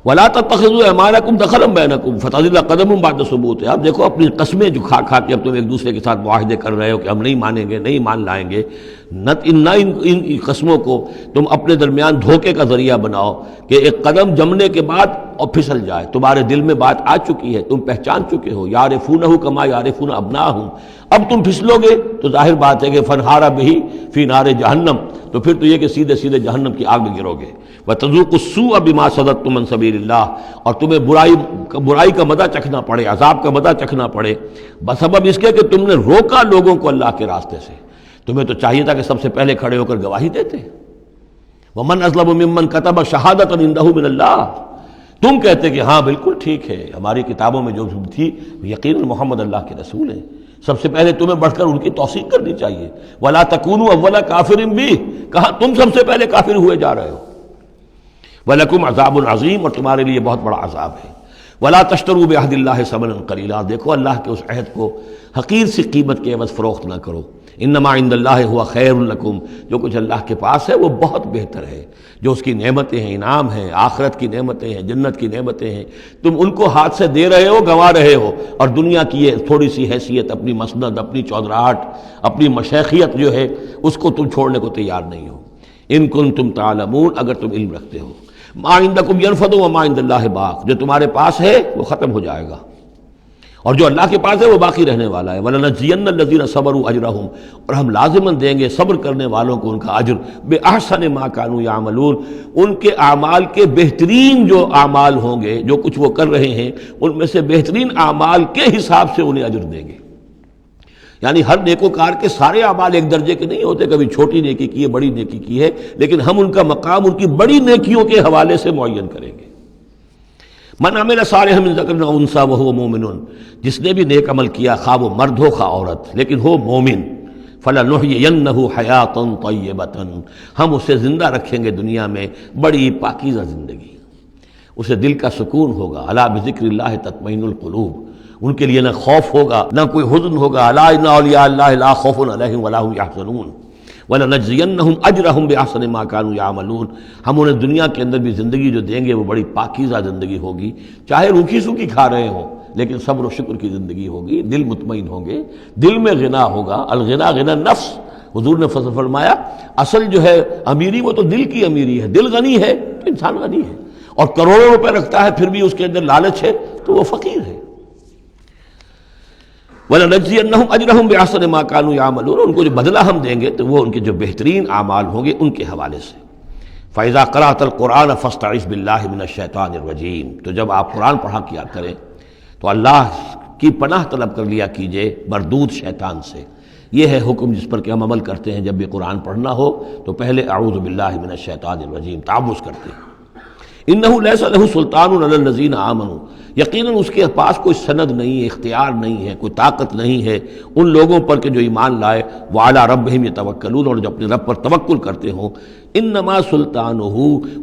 وَلَا تَتَّخِذُوا أَيْمَانَكُمْ دَخَلًا بَيْنَكُمْ فَتَزِلَّ قَدَمٌ بَعْدَ ثُبُوتِهَا. اب دیکھو اپنی قسمیں جو کھا کھا کے اب تم ایک دوسرے کے ساتھ معاہدے کر رہے ہو کہ ہم نہیں مانیں گے، نہیں مان لائیں گے. نہ ان قسموں کو تم اپنے درمیان دھوکے کا ذریعہ بناؤ کہ ایک قدم جمنے کے بعد اور پھسل جائے. تمہارے دل میں بات آ چکی ہے، تم پہچان چکے ہو. یعرفونہ کما یعرفون ابناہم. اب تم پھسلو گے تو ظاہر بات ہے کہ فنہارا بہ فی نار جہنم، تو پھر تو یہ کہ سیدھے سیدھے جہنم کی آگ میں گرو گے. وَتَذُوقُوا السُّوءَ بِمَا صَدَدتُّم عَن سَبِيلِ اللَّهِ، اور تمہیں برائی کا مزہ چکھنا پڑے، عذاب کا مزہ چکھنا پڑے بسبب اس کے کہ تم نے روکا لوگوں کو اللہ کے راستے سے. تمہیں تو چاہیے تھا کہ سب سے پہلے کھڑے ہو کر گواہی دیتے. وَمَنْ أَظْلَمُ مِمَّنْ كَتَبَ شَهَادَةً عِندَهُ مِنَ اللَّهِ. تم کہتے کہ ہاں بالکل ٹھیک ہے، ہماری کتابوں میں جو تھی یقیناً محمد اللہ کے رسول ہیں، سب سے پہلے تمہیں بڑھ کر ان کی توثیق کرنی چاہیے. وَلَا تَكُونُوا أَوَّلَ كَافِرٍ بِهِ، کہاں تم سب سے پہلے کافر ہوئے جا رہے ہو. وَلَكُمْ عَذَابٌ عَظِيمٌ، اور تمہارے لیے بہت بڑا عذاب ہے. وَلَا تَشْتَرُوا بِعَهْدِ اللَّهِ ثَمَنًا قَلِيلًا، دیکھو اللہ کے اس عہد کو حقیر سی قیمت کے عوض فروخت نہ کرو. انما عند اللہ هو خیر لکم، جو کچھ اللہ کے پاس ہے وہ بہت بہتر ہے. جو اس کی نعمتیں ہیں، انعام ہیں، آخرت کی نعمتیں ہیں، جنت کی نعمتیں ہیں، تم ان کو ہاتھ سے دے رہے ہو، گنوا رہے ہو، اور دنیا کی یہ تھوڑی سی حیثیت، اپنی مسند، اپنی چودراہٹ، اپنی مشیخیت جو ہے اس کو تم چھوڑنے کو تیار نہیں ہو. ان کنتم تعلمون، اگر تم علم رکھتے ہو. ما عندکم ینفد وما عند اللہ باق، جو تمہارے پاس ہے وہ ختم ہو جائے گا اور جو اللہ کے پاس ہے وہ باقی رہنے والا ہے. وَلَنَجْزِيَنَّ الَّذِينَ صَبَرُوا أَجْرَهُمْ، اور ہم لازماً دیں گے صبر کرنے والوں کو ان کا اجر. بِأَحْسَنِ مَا كَانُوا يَعْمَلُونَ، ان کے اعمال کے بہترین جو اعمال ہوں گے، جو کچھ وہ کر رہے ہیں ان میں سے بہترین اعمال کے حساب سے انہیں اجر دیں گے. یعنی ہر نیکوکار کے سارے اعمال ایک درجے کے نہیں ہوتے، کبھی چھوٹی نیکی کی ہے، بڑی نیکی کی ہے، لیکن ہم ان کا مقام ان کی بڑی نیکیوں کے حوالے سے معین کریں گے۔ من عمل صالحا من ذکر او انثی وهو مؤمن، جس نے بھی نیک عمل کیا، خواہ وہ مرد ہو خواہ عورت، لیکن ہو مومن، فلنحینہ حیاۃ طیبۃ، ہم اسے زندہ رکھیں گے دنیا میں بڑی پاکیزہ زندگی، اسے دل کا سکون ہوگا۔ الا بذکر اللہ تطمئن القلوب، ان کے لیے نہ خوف ہوگا نہ کوئی حزن ہوگا۔ الا ان اولیاء اللہ لا خوف علیہم ولا هم یحزنون وَلَنَجْزِيَنَّهُمْ أَجْرَهُمْ بِأَحْسَنِ مَا كَانُوا يَعْمَلُونَ، ہم انہیں دنیا کے اندر بھی زندگی جو دیں گے وہ بڑی پاکیزہ زندگی ہوگی، چاہے روکھی سوکھی کھا رہے ہوں لیکن صبر و شکر کی زندگی ہوگی، دل مطمئن ہوں گے، دل میں غنا ہوگا۔ الغنا غنا نفس، حضور نے فرمایا اصل جو ہے امیری وہ تو دل کی امیری ہے، دل غنی ہے تو انسان غنی ہے، اور کروڑوں روپے رکھتا ہے پھر بھی اس کے اندر لالچ ہے تو وہ فقیر ہے۔ وَلَنَجْزِيَنَّهُمْ أَجْرَهُمْ بِأَحْسَنِ مَا كَانُوا يَعْمَلُونَ، ان کو جو بدلہ ہم دیں گے تو وہ ان کے جو بہترین اعمال ہوں گے ان کے حوالے سے۔ فَإِذَا قَرَأْتَ الْقُرْآنَ فَاسْتَعِذْ بِاللَّهِ مِنَ الشَّيْطَانِ الرَّجِيمِ، تو جب آپ قرآن پڑھا کیا کریں تو اللہ کی پناہ طلب کر لیا کیجئے مردود شیطان سے۔ یہ ہے حکم جس پر کہ ہم عمل کرتے ہیں، جب بھی قرآن پڑھنا ہو تو پہلے اعوذ باللہ من الشیطان الرجیم تعوذ کرتے ہیں۔ انہ لیس لہ سلطان علی الذین آمنوا، یقیناً اس کے پاس کوئی سند نہیں ہے، اختیار نہیں ہے، کوئی طاقت نہیں ہے ان لوگوں پر کہ جو ایمان لائے، وعلی ربہم یتوکلون، اور جو اپنے رب پر توکل کرتے ہوں۔ انما سلطانہ،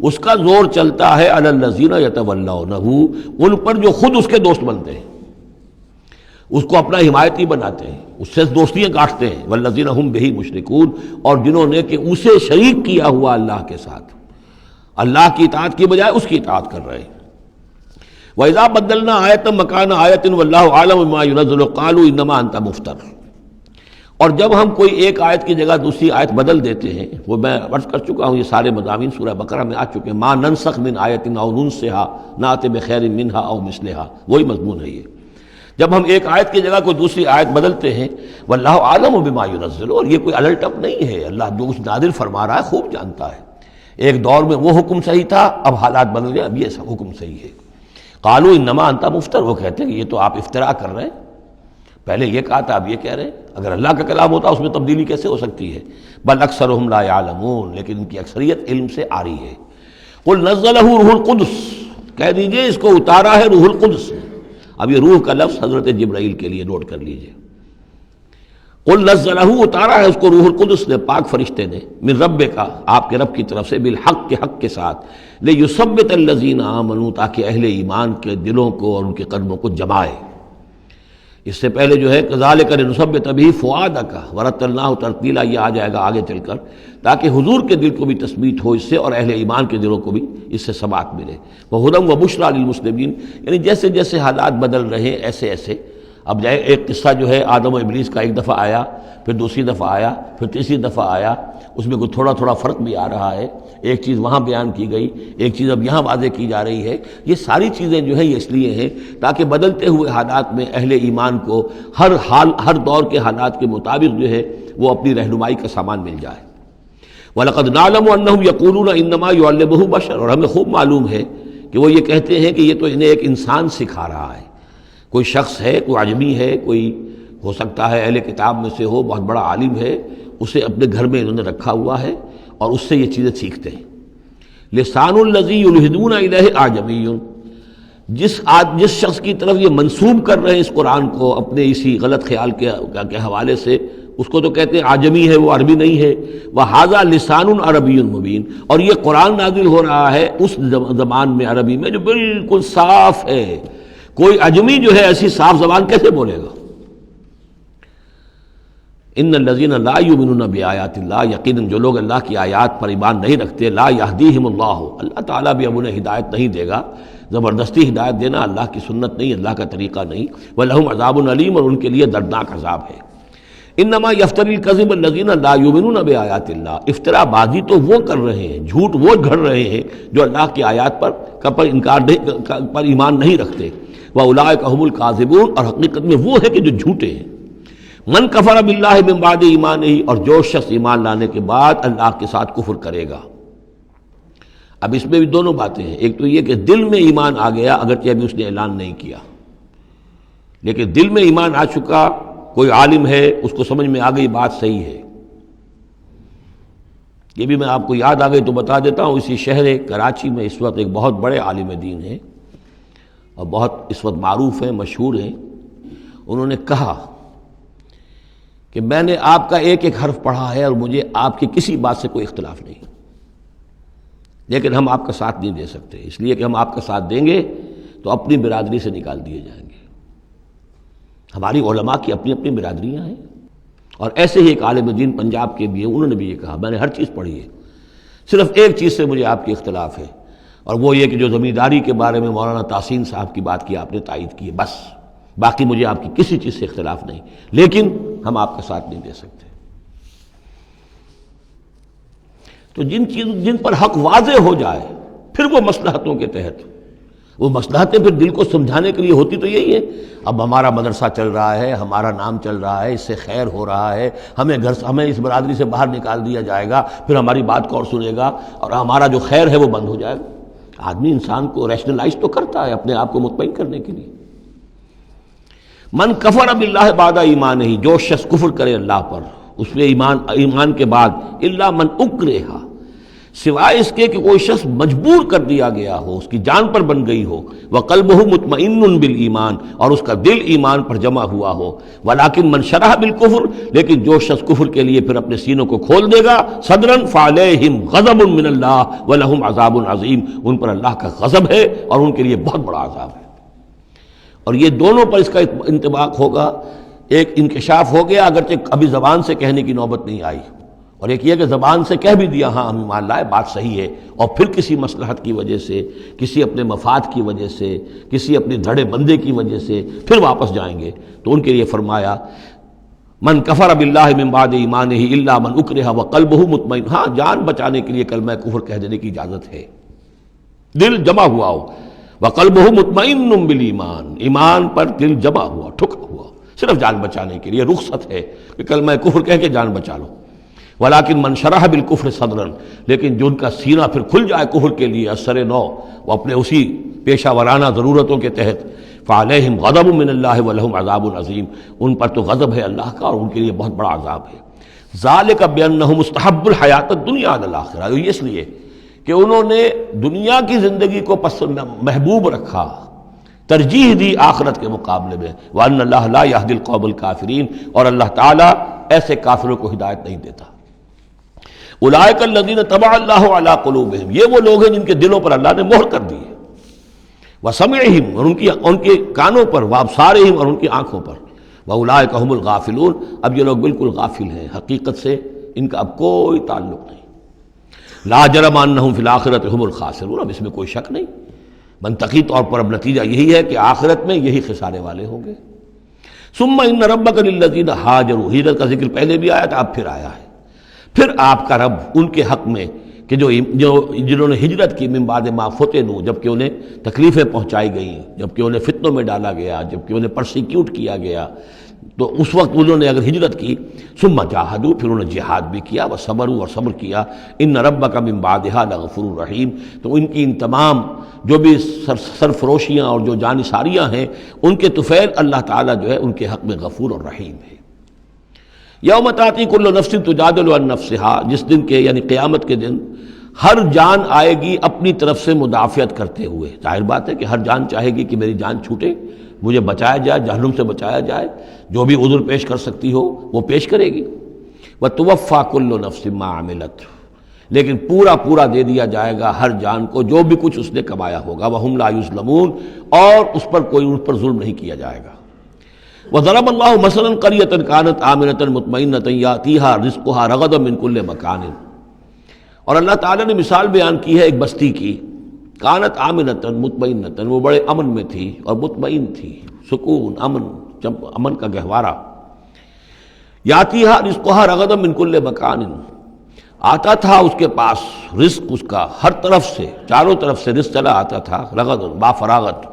اس کا زور چلتا ہے علی الذین یتولونہ، ان پر جو خود اس کے دوست بنتے ہیں، اس کو اپنا حمایتی بناتے ہیں، اس سے دوستیاں کاٹتے ہیں، والذین ہم بہ مشرکون، اور جنہوں نے کہ اسے شریک کیا ہوا اللہ کے ساتھ، اللہ کی اطاعت کی بجائے اس کی اطاعت کر رہے ہیں۔ وَإِذَا بَدَّلْنَا آیَةً مَّكَانَ آیَةٍ وَاللَّهُ أَعْلَمُ بِمَا يُنَزِّلُ قَالُوا إِنَّمَا أَنتَ مُفْتَرٍ، اور جب ہم کوئی ایک آیت کی جگہ دوسری آیت بدل دیتے ہیں، وہ میں عرض کر چکا ہوں، یہ سارے مضامین سورہ بقرہ میں آ چکے ہیں، مَا نَنسَخْ مِنْ آیَةٍ أَوْ نُنسِهَا نَأْتِ بِخَيْرٍ مِّنْهَا أَوْ مِثْلِهَا، وہی مضمون ہے یہ۔ جب ہم ایک آیت کی جگہ کوئی دوسری آیت بدلتے ہیں، واللہ عالم بما ينزل، اور یہ کوئی الٹ اپ نہیں ہے، اللہ جو کچھ نازل فرما رہا ہے خوب جانتا ہے۔ ایک دور میں وہ حکم صحیح تھا، اب حالات بدل گئے، اب یہ سب حکم صحیح ہے۔ قالوا انما انت مفتر، وہ کہتے ہیں کہ یہ تو آپ افتراء کر رہے ہیں، پہلے یہ کہا تھا اب یہ کہہ رہے ہیں، اگر اللہ کا کلام ہوتا اس میں تبدیلی کیسے ہو سکتی ہے؟ بل اکثرهم لا يعلمون، لیکن ان کی اکثریت علم سے آ رہی ہے۔ قل نزلہ روح القدس، کہہ دیجئے اس کو اتارا ہے روح القدس۔ اب یہ روح کا لفظ حضرت جبرائیل کے لیے نوٹ کر لیجئے۔ قل نزلہ، اتارا ہے اس کو روح القدس نے، پاک فرشتے نے، من رب کا، آپ کے رب کی طرف سے، بالحق کے حق کے ساتھ، لیثبت الذین آمنوا، تاکہ اہل ایمان کے دلوں کو اور ان کے قلبوں کو جمائے۔ اس سے پہلے جو ہے کذالک لنثبت بہ فؤادک ورتلناہ ترتیلا، یہ آ جائے گا آگے چل کر، تاکہ حضور کے دل کو بھی تثبیت ہو اس سے اور اہل ایمان کے دلوں کو بھی اس سے ثبات ملے۔ وہدی وبشریٰ للمسلمین، یعنی جیسے جیسے حالات بدل رہے ہیں ایسے ایسے، اب جائے ایک قصہ جو ہے آدم و ابلیس کا ایک دفعہ آیا، پھر دوسری دفعہ آیا، پھر تیسری دفعہ آیا، اس میں کوئی تھوڑا تھوڑا فرق بھی آ رہا ہے، ایک چیز وہاں بیان کی گئی، ایک چیز اب یہاں واضح کی جا رہی ہے۔ یہ ساری چیزیں جو ہیں یہ اس لیے ہیں تاکہ بدلتے ہوئے حالات میں اہل ایمان کو ہر حال، ہر دور کے حالات کے مطابق جو ہے وہ اپنی رہنمائی کا سامان مل جائے۔ وَلَقَدْ نَعْلَمُ أَنَّهُمْ يَقُولُونَ إِنَّمَا يُعَلِّمُهُ بَشَرٌ، اور ہمیں خوب معلوم ہے کہ وہ یہ کہتے ہیں کہ یہ تو انہیں ایک انسان سکھا رہا ہے، کوئی شخص ہے، کوئی عجمی ہے، کوئی ہو سکتا ہے اہل کتاب میں سے ہو، بہت بڑا عالم ہے، اسے اپنے گھر میں انہوں نے رکھا ہوا ہے اور اس سے یہ چیزیں سیکھتے ہیں۔ لسان الذی یلحدون الیہ اعجمی، جس شخص کی طرف یہ منسوب کر رہے ہیں اس قرآن کو اپنے اسی غلط خیال کے حوالے سے، اس کو تو کہتے ہیں عجمی ہے، وہ عربی نہیں ہے۔ وہذا لسان عربی مبین، اور یہ قرآن نازل ہو رہا ہے اس زبان میں، عربی میں، جو بالکل صاف ہے۔ کوئی عجمی جو ہے ایسی صاف زبان کیسے بولے گا؟ ان الذین لا یؤمنون بآیات اللہ، یقیناً جو لوگ اللہ کی آیات پر ایمان نہیں رکھتے، لا یہدیہم اللہ، اللہ تعالیٰ بھی اب انہیں ہدایت نہیں دے گا، زبردستی ہدایت دینا اللہ کی سنت نہیں، اللہ کا طریقہ نہیں۔ وَلَهُمْ عَذَابٌ عَلِيمٌ، اور ان کے لیے دردناک عذاب ہے۔ انما یفتری الکذب الذین لا یؤمنون بآیات اللہ، افطرا بازی تو وہ کر رہے ہیں، جھوٹ وہ گھڑ رہے ہیں جو اللہ کی آیات پر ایمان نہیں رکھتے۔ وَأُولَٰئِکَ هُمُ الْكَاذِبُونَ، اور حقیقت میں وہ ہے کہ جو جھوٹے ہیں۔ من کفر باللہ من بعد ایمانہ، اور جو شخص ایمان لانے کے بعد اللہ کے ساتھ کفر کرے گا۔ اب اس میں بھی دونوں باتیں ہیں، ایک تو یہ کہ دل میں ایمان آ گیا، اگرچہ ابھی اس نے اعلان نہیں کیا، لیکن دل میں ایمان آ چکا، کوئی عالم ہے اس کو سمجھ میں آ گئی بات صحیح ہے. یہ بھی میں آپ کو یاد آ گئی تو بتا دیتا ہوں. اسی شہر کراچی میں اس وقت ایک بہت بڑے عالم دین ہیں اور بہت اس وقت معروف ہیں، مشہور ہیں. انہوں نے کہا کہ میں نے آپ کا ایک ایک حرف پڑھا ہے اور مجھے آپ کی کسی بات سے کوئی اختلاف نہیں، لیکن ہم آپ کا ساتھ نہیں دے سکتے، اس لیے کہ ہم آپ کا ساتھ دیں گے تو اپنی برادری سے نکال دیے جائیں گے. ہماری علماء کی اپنی اپنی برادریاں ہیں. اور ایسے ہی ایک عالم دین پنجاب کے بھی ہیں، انہوں نے بھی یہ کہا میں نے ہر چیز پڑھی ہے، صرف ایک چیز سے مجھے آپ کی اختلاف ہے، اور وہ یہ کہ جو زمینداری کے بارے میں مولانا تحسین صاحب کی بات کی آپ نے تائید کی ہے، بس باقی مجھے آپ کی کسی چیز سے اختلاف نہیں، لیکن ہم آپ کا ساتھ نہیں دے سکتے. تو جن پر حق واضح ہو جائے پھر وہ مصلحتوں کے تحت، وہ مصلحتیں پھر دل کو سمجھانے کے لیے ہوتی تو یہی ہے. اب ہمارا مدرسہ چل رہا ہے، ہمارا نام چل رہا ہے، اس سے خیر ہو رہا ہے، ہمیں اس برادری سے باہر نکال دیا جائے گا، پھر ہماری بات کون سنے گا اور ہمارا جو خیر ہے وہ بند ہو جائے گا. آدمی انسان کو ریشنلائز تو کرتا ہے اپنے آپ کو مطمئن کرنے کے لیے. من کفر باللہ بعد ایمان ہی، جو شخص کفر کرے اللہ پر اس میں ایمان کے بعد، الا من اکرہ، سوائے اس کے کہ کوئی شخص مجبور کر دیا گیا ہو، اس کی جان پر بن گئی ہو، وقلبہ مطمئن بالایمان، اور اس کا دل ایمان پر جمع ہوا ہو، ولکن من شرح بالکفر، لیکن جو شخص کفر کے لیے پھر اپنے سینوں کو کھول دے گا، صدرا فعلیہم غضب من اللہ ولہم عذاب عظیم، ان پر اللہ کا غضب ہے اور ان کے لیے بہت بڑا عذاب ہے. اور یہ دونوں پر اس کا انطباق ہوگا. ایک انکشاف ہو گیا اگرچہ ابھی زبان سے کہنے کی نوبت نہیں آئی، اور ایک یہ کہ زبان سے کہہ بھی دیا ہاں ہم مان لائے بات صحیح ہے، اور پھر کسی مصلحت کی وجہ سے، کسی اپنے مفاد کی وجہ سے، کسی اپنے دھڑے بندے کی وجہ سے پھر واپس جائیں گے. تو ان کے لیے فرمایا من کفر باللہ من بعد ایمانہ الا من اکرہ وقلبہ مطمئن، ہاں جان بچانے کے لیے کلمہ کفر کہہ دینے کی اجازت ہے، دل جمع ہوا ہو، وقلبہ مطمئن بالایمان، ایمان پر دل جمع ہوا، ٹھکا ہوا، صرف جان بچانے کے لیے رخصت ہے کہ کلمہ کفر کہہ کے جان بچا لو. ولیکن من شرح بالکفر صدرا، لیکن جو ان کا سینہ پھر کھل جائے کفر کے لیے اثر نو، وہ اپنے اسی پیشہ ورانہ ضرورتوں کے تحت، فعلیہم غضب من اللہ ولہم عذاب عظیم، ان پر تو غضب ہے اللہ کا اور ان کے لیے بہت بڑا عذاب ہے. ذالک بانہم استحبوا الحیات الدنیا علی الاخرہ، یہ اس لیے کہ انہوں نے دنیا کی زندگی کو محبوب رکھا، ترجیح دی آخرت کے مقابلے میں. وان اللہ لا یہدی القوم الکافرین، اور اللہ تعالیٰ ایسے کافروں کو ہدایت نہیں دیتا. اولئک الذین طبع اللہ علی قلوبہم، یہ وہ لوگ ہیں جن کے دلوں پر اللہ نے مہر کر دی ہے، وسمعہم، اور ان کے کانوں پر، وابصارہم، اور ان کی آنکھوں پر، واولئک هم الغافلون، اب یہ لوگ بالکل غافل ہیں، حقیقت سے ان کا اب کوئی تعلق نہیں. لا جرم انہم فی الآخرۃ هم الخاسرون، اب اس میں کوئی شک نہیں، منطقی طور پر اب نتیجہ یہی ہے کہ آخرت میں یہی خسارے والے ہوں گے. ثم ان ربک للذین ہاجروا، ہجرت کا ذکر پہلے بھی آیا تھا اب پھر آیا ہے. پھر آپ کا رب ان کے حق میں کہ جنہوں نے ہجرت کی من بعد ما فتنوا، جبکہ انہیں تکلیفیں پہنچائی گئیں، جبکہ انہیں فتنوں میں ڈالا گیا، جبکہ انہیں پرسیکیوٹ کیا گیا، تو اس وقت انہوں نے اگر ہجرت کی، ثم جاہدوا، پھر انہوں نے جہاد بھی کیا، وصبروا، اور صبر کیا، ان ربک من بعدھا لغفور رحیم، تو ان کی ان تمام جو بھی سرفروشیاں اور جو جانثاریاں ہیں ان کے طفیل اللہ تعالیٰ جو ہے ان کے حق میں غفور اور رحیم ہے. یوم تاتی کل نفس تجادل عن نفسہا، جس دن کے یعنی قیامت کے دن ہر جان آئے گی اپنی طرف سے مدافعت کرتے ہوئے. ظاہر بات ہے کہ ہر جان چاہے گی کہ میری جان چھوٹے، مجھے بچایا جائے، جہنم سے بچایا جائے، جو بھی عذر پیش کر سکتی ہو وہ پیش کرے گی. وتوفی کل نفس ما عملت، لیکن پورا دے دیا جائے گا ہر جان کو جو بھی کچھ اس نے کمایا ہوگا. وہم لا یظلمون، اور اس پر کوئی ان پر ظلم نہیں کیا جائے گا. وضرب اللہ مثلا قریۃ کانت آمنۃ مطمئنۃ یاتیہا رزقہا رغدا من کل مکان، اور اللہ تعالیٰ نے مثال بیان کی ہے ایک بستی کی، کانت آمنۃ مطمئنۃ، وہ بڑے امن میں تھی اور مطمئن تھی، سکون، امن کا گہوارہ. یاتیہا رزقہا رغدا من کل مکان، آتا تھا اس کے پاس رزق اس کا ہر طرف سے، چاروں طرف سے رزق چلا آتا تھا، رغدا با فراغت.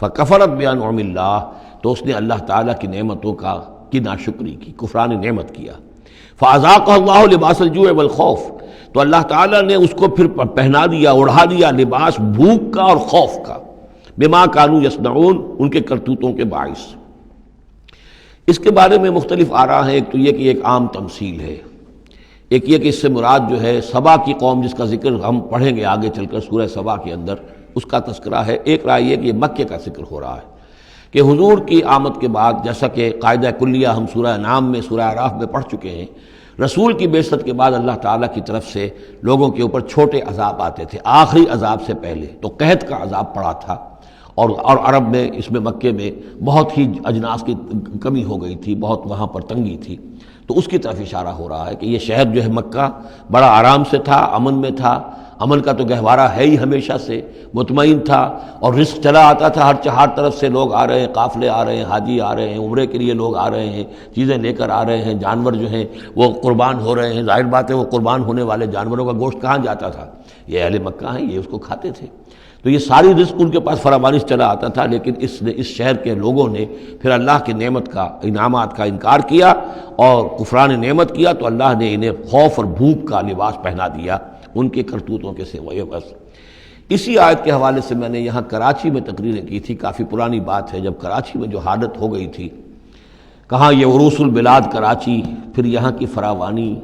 فکفرت بانعم اللہ، تو اس نے اللہ تعالیٰ کی نعمتوں کی ناشکری کی، کفران نعمت کیا. فاذاقہ اللہ لباس الجوع والخوف، تو اللہ تعالیٰ نے اس کو پھر پہنا دیا، اڑھا دیا لباس بھوک کا اور خوف کا، بما کانوا یصنعون، ان کے کرتوتوں کے باعث. اس کے بارے میں مختلف آراء ہیں. ایک تو یہ کہ ایک عام تمثیل ہے، ایک یہ کہ اس سے مراد جو ہے سبا کی قوم جس کا ذکر ہم پڑھیں گے آگے چل کر سورہ سبا کے اندر، اس کا تذکرہ ہے. ایک رائے یہ کہ یہ مکے کا ذکر ہو رہا ہے کہ حضور کی آمد کے بعد، جیسا کہ قاعدہ کلیہ ہم سورہ انعام میں سورہ اعراف میں پڑھ چکے ہیں، رسول کی بعثت کے بعد اللہ تعالیٰ کی طرف سے لوگوں کے اوپر چھوٹے عذاب آتے تھے. آخری عذاب سے پہلے تو قحط کا عذاب پڑا تھا، اور عرب میں اس میں مکے میں بہت ہی اجناس کی کمی ہو گئی تھی، بہت وہاں پر تنگی تھی. تو اس کی طرف اشارہ ہو رہا ہے کہ یہ شہر جو ہے مکہ بڑا آرام سے تھا، امن میں تھا. امن کا تو گہوارہ ہے ہی ہمیشہ سے، مطمئن تھا، اور رزق چلا آتا تھا. ہر طرف سے لوگ آ رہے ہیں، قافلے آ رہے ہیں، حاجی آ رہے ہیں، عمرے کے لیے لوگ آ رہے ہیں، چیزیں لے کر آ رہے ہیں، جانور جو ہیں وہ قربان ہو رہے ہیں. ظاہر بات ہے وہ قربان ہونے والے جانوروں کا گوشت کہاں جاتا تھا؟ یہ اہل مکہ ہیں، یہ اس کو کھاتے تھے. تو یہ ساری رزق ان کے پاس فراوانی سے چلا آتا تھا. لیکن اس شہر کے لوگوں نے پھر اللہ کی نعمت کا، انعامات کا انکار کیا اور کفران نعمت کیا، تو اللہ نے انہیں خوف اور بھوک کا لباس پہنا دیا ان کے کرتوتوں کے سوائے. بس اسی آیت کے حوالے سے میں نے یہاں کراچی میں تقریریں کی تھی. کافی پرانی بات ہے، جب کراچی میں جو حالت ہو گئی تھی، کہاں یہ عروس البلاد کراچی، پھر یہاں کی فراوانی،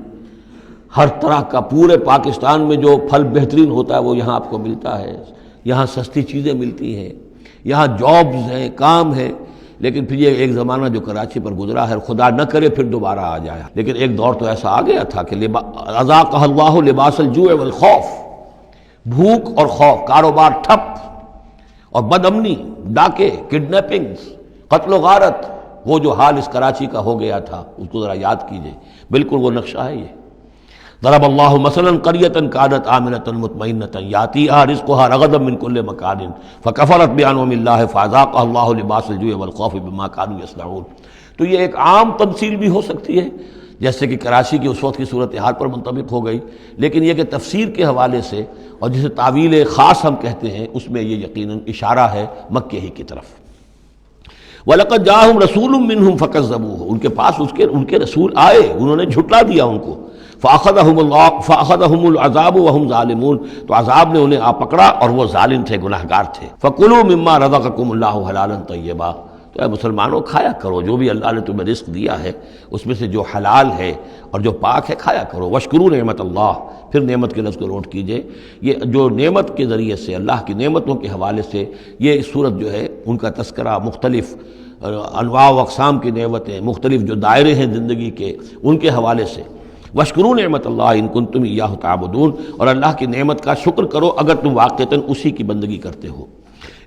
ہر طرح کا پورے پاکستان میں جو پھل بہترین ہوتا ہے وہ یہاں آپ کو ملتا ہے. یہاں سستی چیزیں ملتی ہیں، یہاں جابز ہیں، کام ہے. لیکن پھر یہ ایک زمانہ جو کراچی پر گزرا ہے، خدا نہ کرے پھر دوبارہ آ جائے. لیکن ایک دور تو ایسا آ گیا تھا کہ اذاقہ اللہ لباس الجوع والخوف، بھوک اور خوف، کاروبار ٹھپ، اور بد امنی، ڈاکے، کڈنیپنگز، قتل و غارت. وہ جو حال اس کراچی کا ہو گیا تھا اس کو ذرا یاد کیجئے. بالکل وہ نقشہ ہے یہ. ضرب اللہ مثلا قریۃ کانت آمنۃ مطمئنۃ یاتیھا رزقھا رغدا من کل مکان فکفرت بانعم اللہ فاذاقھا اللہ لباس الجوع والخوف بما كانوا یصنعون. تو یہ ایک عام تمثیل بھی ہو سکتی ہے، جیسے کہ کراچی کی اس وقت کی صورتحال پر منطبق ہو گئی. لیکن یہ کہ تفسیر کے حوالے سے اور جسے تعویل خاص ہم کہتے ہیں، اس میں یہ یقیناً اشارہ ہے مکے ہی کی طرف. وَلَقَدْ جَاءَهُمْ رَسُولٌ مِّنْهُمْ فَكَذَّبُوهُ، ان کے پاس ان کے رسول آئے، انہوں نے جھٹلا دیا ان کو. فَأَخَذَهُمُ الْعَذَابُ وَهُمْ ظَالِمُونَ، تو عذاب نے انہیں آ پکڑا اور وہ ظالم تھے، گناہگار تھے. فَكُلُوا مِمَّا رَزَقَكُمُ اللَّهُ حَلَالًا طَيِّبًا، تو اے مسلمانوں کھایا کرو جو بھی اللہ نے تمہیں رزق دیا ہے اس میں سے جو حلال ہے اور جو پاک ہے کھایا کرو. وَاشْكُرُوا نِعْمَتَ اللَّهِ، پھر نعمت کے لفظ کو نوٹ کیجئے. یہ جو نعمت کے ذریعے سے، اللہ کی نعمتوں کے حوالے سے یہ صورت جو ہے ان کا تذکرہ، مختلف انواع و اقسام کی نعمتیں، مختلف جو دائرے ہیں زندگی کے، ان کے حوالے سے. وَاشْكُرُوا نِعْمَتَ اللَّهِ إِن كُنتُمْ إِيَّاهُ تَعْبُدُونَ، اور اللہ کی نعمت کا شکر کرو اگر تم واقعتاً اسی کی بندگی کرتے ہو.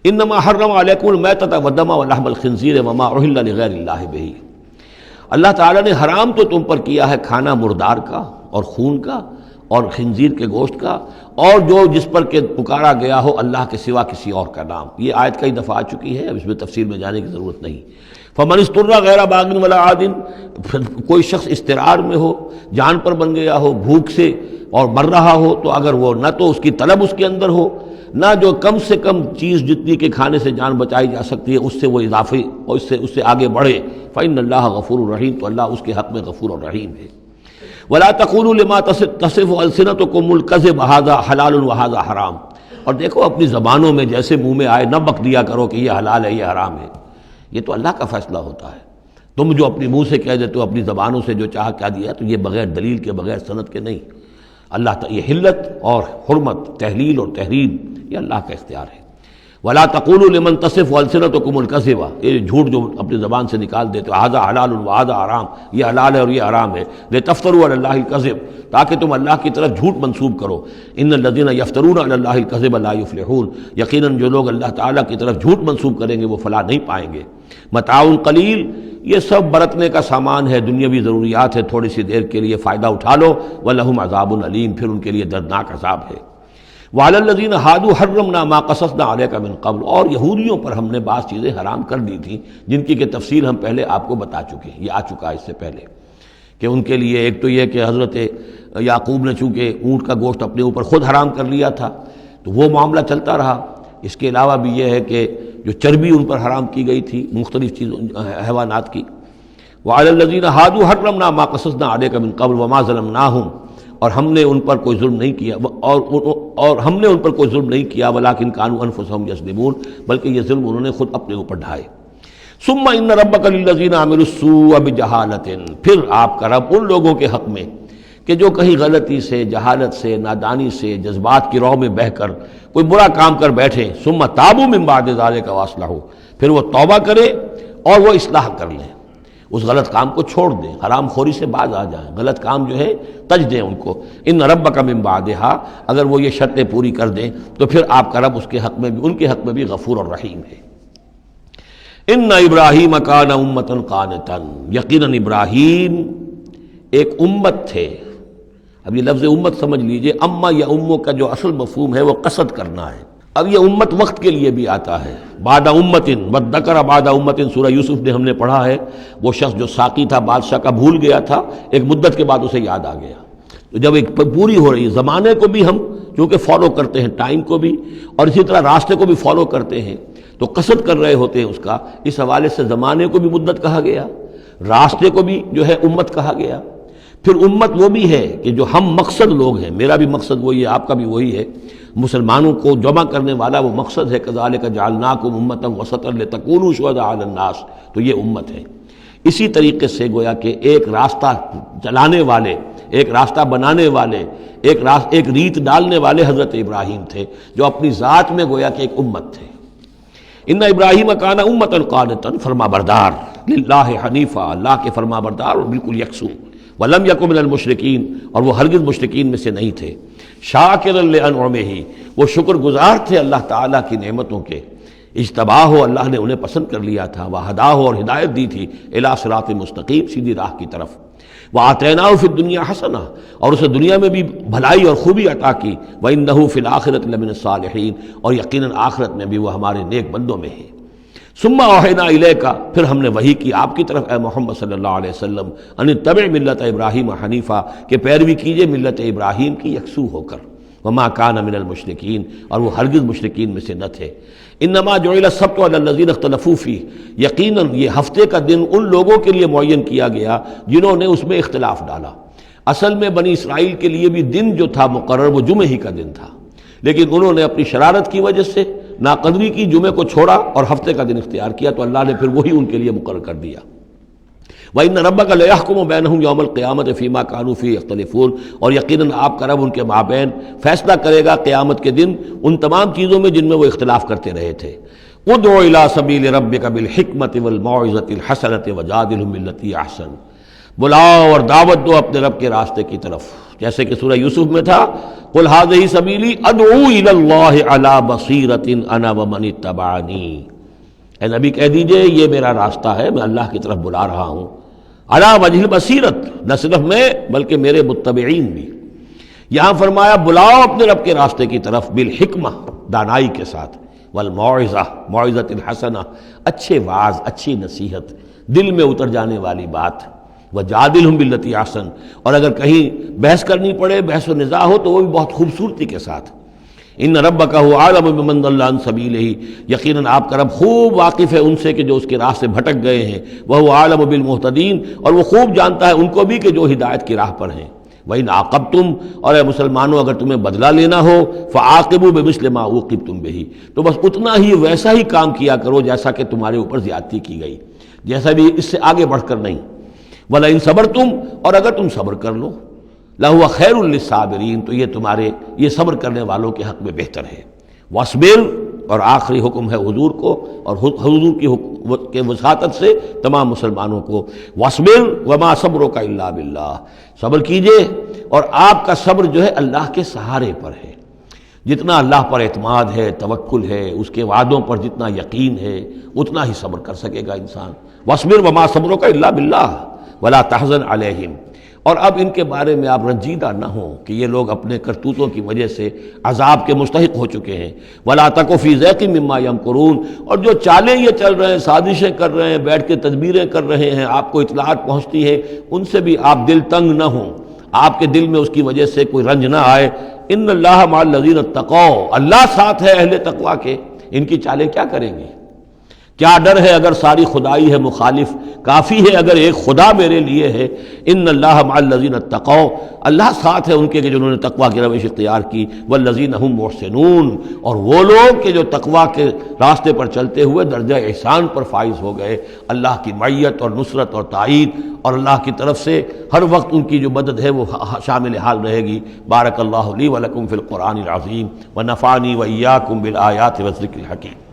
إِنَّمَا حَرَّمَ عَلَيْكُمُ الْمَيْتَةَ وَالدَّمَ وَلَحْمَ الْخِنزِيرِ وَمَا أُهِلَّ لِغَيْرِ اللَّهِ بِهِ، اللہ تعالیٰ نے حرام تو تم پر کیا ہے کھانا مردار کا اور خون کا اور خنزیر کے گوشت کا، اور جو جس پر کہ پکارا گیا ہو اللہ کے سوا کسی اور کا نام. یہ آیت کئی دفعہ آ چکی ہے، اب اس میں تفصیل میں جانے کی ضرورت نہیں. فمن اضطر غیر باغ ولا عاد، کوئی شخص اضطرار میں ہو، جان پر بن گیا ہو، بھوک سے اور مر رہا ہو، تو اگر وہ نہ تو اس کی طلب اس کے اندر ہو، نہ جو کم سے کم چیز جتنی کہ کھانے سے جان بچائی جا سکتی ہے اس سے وہ اضافی اور اس سے آگے بڑھے، فإن اللہ غفور الرحیم، تو اللہ اس کے حق میں غفور اور رحیم ہے. ولا تقولوا لما تصف السنتكم الكذب هذا حلال وهذا حرام، اور دیکھو اپنی زبانوں میں جیسے منہ میں آئے نہ بک دیا کرو کہ یہ حلال ہے یہ حرام ہے. یہ تو اللہ کا فیصلہ ہوتا ہے. تم جو اپنی منہ سے کہہ دیتے ہو، اپنی زبانوں سے جو چاہ کہہ دیا، تو یہ بغیر دلیل کے، بغیر سند کے نہیں. اللہ تعالیٰ یہ حلت اور حرمت، تحلیل اور تحریم، یہ اللہ کا اختیار ہے. ولا تقولوا لمن تصف السنتكم الكذب، یہ جھوٹ جو اپنی زبان سے نکال دیتے ہو، هذا حلال وهذا حرام، یہ حلال ہے اور یہ حرام ہے. لتفتروا على الله الكذب، تاکہ تم اللہ کی طرف جھوٹ منسوب کرو. ان الذين يفترون على الله الكذب لا يفلحون، یقیناً جو لوگ اللہ تعالیٰ کی طرف جھوٹ منسوب کریں گے وہ فلاح نہیں پائیں گے. متاع قلیل، یہ سب برتنے کا سامان ہے، دنیاوی ضروریات ہے، تھوڑی سی دیر کے لیے فائدہ اٹھا لو. ولہم عذاب علیم، پھر ان کے لیے دردناک عذاب ہے. وعلی الذین ہادوا حرمنا ما قصصنا علیک من قبل، اور یہودیوں پر ہم نے بعض چیزیں حرام کر دی تھیں جن کی کہ تفصیل ہم پہلے آپ کو بتا چکے ہیں. یہ آ چکا ہے اس سے پہلے کہ ان کے لیے ایک تو یہ کہ حضرت یعقوب نے چونکہ اونٹ کا گوشت اپنے اوپر خود حرام کر لیا تھا تو وہ معاملہ چلتا رہا. اس کے علاوہ بھی یہ ہے کہ جو چربی ان پر حرام کی گئی تھی مختلف چیزوں حیوانات کی. وعلی الذین ہادوا حرمنا ما قصصنا علیک من قبل وما ظلمناہم، اور ہم نے ان پر کوئی ظلم نہیں کیا، اور ہم نے ان پر کوئی ظلم نہیں کیا، ولکن کانوا انفسہم یظلمون، بلکہ یہ ظلم انہوں نے خود اپنے اوپر ڈھائے. ثم ان ربک للذین عملوا السوء بجہالۃ، پھر آپ کا رب ان لوگوں کے حق میں کہ جو کہیں غلطی سے، جہالت سے، نادانی سے، جذبات کی رو میں بہ کر کوئی برا کام کر بیٹھے، ثم تابوا من بعد ذلک واصلحوا، پھر وہ توبہ کرے اور وہ اصلاح کر لیں، اس غلط کام کو چھوڑ دیں، حرام خوری سے باز آ جائیں، غلط کام جو ہے تج دیں ان کو۔ ان ربک من بعدہا، اگر وہ یہ شرطیں پوری کر دیں تو پھر آپ کا رب اس کے حق میں بھی، ان کے حق میں بھی غفور اور رحیم ہے۔ ان ابراہیم کان امۃ قانتا، یقیناً ابراہیم ایک امت تھے۔ اب یہ لفظ امت سمجھ لیجئے، اما یا امو کا جو اصل مفہوم ہے وہ قصد کرنا ہے۔ اب یہ امت وقت کے لیے بھی آتا ہے، بعد امت وذکر بعد امت، سورہ یوسف میں ہم نے پڑھا ہے، وہ شخص جو ساقی تھا بادشاہ کا بھول گیا تھا، ایک مدت کے بعد اسے یاد آ گیا۔ تو جب ایک پوری ہو رہی ہے، زمانے کو بھی ہم چونکہ فالو کرتے ہیں، ٹائم کو بھی، اور اسی طرح راستے کو بھی فالو کرتے ہیں، تو قصد کر رہے ہوتے ہیں اس کا، اس حوالے سے زمانے کو بھی مدت کہا گیا، راستے کو بھی جو ہے امت کہا گیا۔ پھر امت وہ بھی ہے کہ جو ہم مقصد لوگ ہیں، میرا بھی مقصد وہی ہے، آپ کا بھی وہی ہے، مسلمانوں کو جمع کرنے والا وہ مقصد ہے، کذالک جعلناکم امۃ وسطا لتکونوا شہداء علی الناس، تو یہ امت ہے۔ اسی طریقے سے گویا کہ ایک راستہ چلانے والے، ایک راستہ بنانے والے، ایک ریت ڈالنے والے حضرت ابراہیم تھے، جو اپنی ذات میں گویا کہ ایک امت تھے۔ ان ابراہیم کان امۃ قانتا، فرما بردار، للہ حنیفہ، اللہ کے فرما بردار اور بالکل یکسو، ولم یکن من المشرکین، اور وہ ہرگز مشرکین میں سے نہیں تھے، شاکرا لانعمہ، وہ شکر گزار تھے اللہ تعالیٰ کی نعمتوں کے، اجتباہ اللہ نے انہیں پسند کر لیا تھا، وہداہ اور ہدایت دی تھی، الی صراط مستقیم، سیدھی راہ کی طرف، وآتیناہ فی الدنیا حسنہ، اور اسے دنیا میں بھی بھلائی اور خوبی عطا کی، وإنہ فی الآخرۃ لمن الصالحین، اور یقیناً آخرت میں بھی وہ ہمارے نیک بندوں میں ہے۔ ثم اوحینا الیک، پھر ہم نے وحی کی آپ کی طرف اے محمد صلی اللہ علیہ وسلم، ان اتبع ملت ابراہیم حنیفہ، کہ پیروی کیجئے ملت ابراہیم کی یکسو ہو کر، وما کان من المشرکین، اور وہ ہرگز مشرکین میں سے نہ تھے۔ انما جعل السبت علی الذین اختلفوا فیہ، یقیناً یہ ہفتے کا دن ان لوگوں کے لیے معین کیا گیا جنہوں نے اس میں اختلاف ڈالا۔ اصل میں بنی اسرائیل کے لیے بھی دن جو تھا مقرر وہ جمعہ ہی کا دن تھا، لیکن انہوں نے اپنی شرارت کی وجہ سے ناقدری کی، جمعے کو چھوڑا اور ہفتے کا دن اختیار کیا، تو اللہ نے پھر وہی ان کے لیے مقرر کر دیا۔ وَإِنَّ رَبَّكَ لَيَحْكُمُ بَيْنَهُمْ يَوْمَ الْقِيَامَةِ فِي مَا كَانُوا فِيهِ يَخْتَلِفُونَ، اور یقیناً آپ کا رب ان کے مابین فیصلہ کرے گا قیامت کے دن ان تمام چیزوں میں جن میں وہ اختلاف کرتے رہے تھے۔ ادع إِلَىٰ سَبِيلِ رَبِّكَ بِالْحِكْمَةِ وَالْمَوْعِظَةِ الْحَسَنَةِ وَجَادِلْهُم بِالَّتِي أَحْسَنُ، بلاؤ اور دعوت دو اپنے رب کے راستے کی طرف، جیسے کہ سورہ یوسف میں تھا، قُلْ هَٰذِهِ سَبِيلِي أَدْعُو إِلَى اللَّهِ عَلَىٰ بَصِيرَةٍ أَنَا وَمَنِ اتَّبَعَنِي، اے نبی کہہ دیجئے یہ میرا راستہ ہے، میں اللہ کی طرف بلا رہا ہوں، علی وجہ البصیرت، نہ صرف میں بلکہ میرے متبعین بھی۔ یہاں فرمایا بلاؤ اپنے رب کے راستے کی طرف، بالحکمہ، دانائی کے ساتھ، والموعظہ، موعظۃ الحسنہ، اچھے وعظ، اچھی نصیحت، دل میں اتر جانے والی بات، وجادلہم باللتی احسن، اور اگر کہیں بحث کرنی پڑے، بحث و نزاع ہو تو وہ بھی بہت خوبصورتی کے ساتھ۔ ان ربک هو اعلم بمن ضل عن سبیلہ، یقیناً آپ کا رب خوب واقف ہے ان سے کہ جو اس کے راہ سے بھٹک گئے ہیں، وہو اعلم بالمہتدین، اور وہ خوب جانتا ہے ان کو بھی کہ جو ہدایت کی راہ پر ہیں۔ وَإِنْ عَاقَبْتُمْ، اور اے مسلمانوں اگر تمہیں بدلہ لینا ہو، فَعَاقِبُوا بِمِثْلِ مَا عُوقِبْتُمْ بِهِ، تو بس اتنا ہی ویسا ہی کام کیا کرو جیسا کہ تمہارے اوپر زیادتی کی گئی، جیسا بھی، اس سے آگے بڑھ کر نہیں۔ وَلَئِنْ صَبَرْتُمْ، اور اگر تم صبر کر لو، لَهُوَ خَيْرٌ لِلصَّابِرِينَ، تو یہ تمہارے، یہ صبر کرنے والوں کے حق میں بہتر ہے۔ وَاصْبِرْ، اور آخری حکم ہے حضور کو اور حضور کی وساطت سے تمام مسلمانوں کو، وَاصْبِرْ وَمَا صَبْرُكَ إِلَّا بِاللَّهِ، صبر کیجئے اور آپ کا صبر جو ہے اللہ کے سہارے پر ہے۔ جتنا اللہ پر اعتماد ہے، توکل ہے، اس کے وعدوں پر جتنا یقین ہے، اتنا ہی صبر کر سکے گا انسان۔ وَاصْبِرْ وَمَا صَبْرُكَ إِلَّا بِاللَّهِ وَلَا تَحْزَنْ عَلَيْهِمْ، اور اب ان کے بارے میں آپ رنجیدہ نہ ہوں کہ یہ لوگ اپنے کرتوتوں کی وجہ سے عذاب کے مستحق ہو چکے ہیں۔ وَلَا تَكُ فِي ضَيْقٍ مِّمَّا يَمْكُرُونَ، اور جو چالیں یہ چل رہے ہیں، سازشیں کر رہے ہیں، بیٹھ کے تدبیریں کر رہے ہیں، آپ کو اطلاعات پہنچتی ہے، ان سے بھی آپ دل تنگ نہ ہوں، آپ کے دل میں اس کی وجہ سے کوئی رنج نہ آئے۔ ان اللہ مع الذین اتقوا، اللہ ساتھ ہے اہل تقویٰ کے، ان کی چالیں کیا کریں گے؟ کیا ڈر ہے اگر ساری خدائی ہے مخالف، کافی ہے اگر ایک خدا میرے لیے ہے۔ ان اللہ مع الذین اتقوا، اللہ ساتھ ہے ان کے کہ جنہوں نے تقوی کی روش اختیار کی، والذین هم محسنون، اور وہ لوگ کہ جو تقوی کے راستے پر چلتے ہوئے درجہ احسان پر فائز ہو گئے، اللہ کی معیت اور نصرت اور تائید اور اللہ کی طرف سے ہر وقت ان کی جو مدد ہے وہ شامل حال رہے گی۔ بارک اللہ لی ولکم فی القرآن العظیم ونفعنی وإیاکم بالآیات والذکر الحکیم۔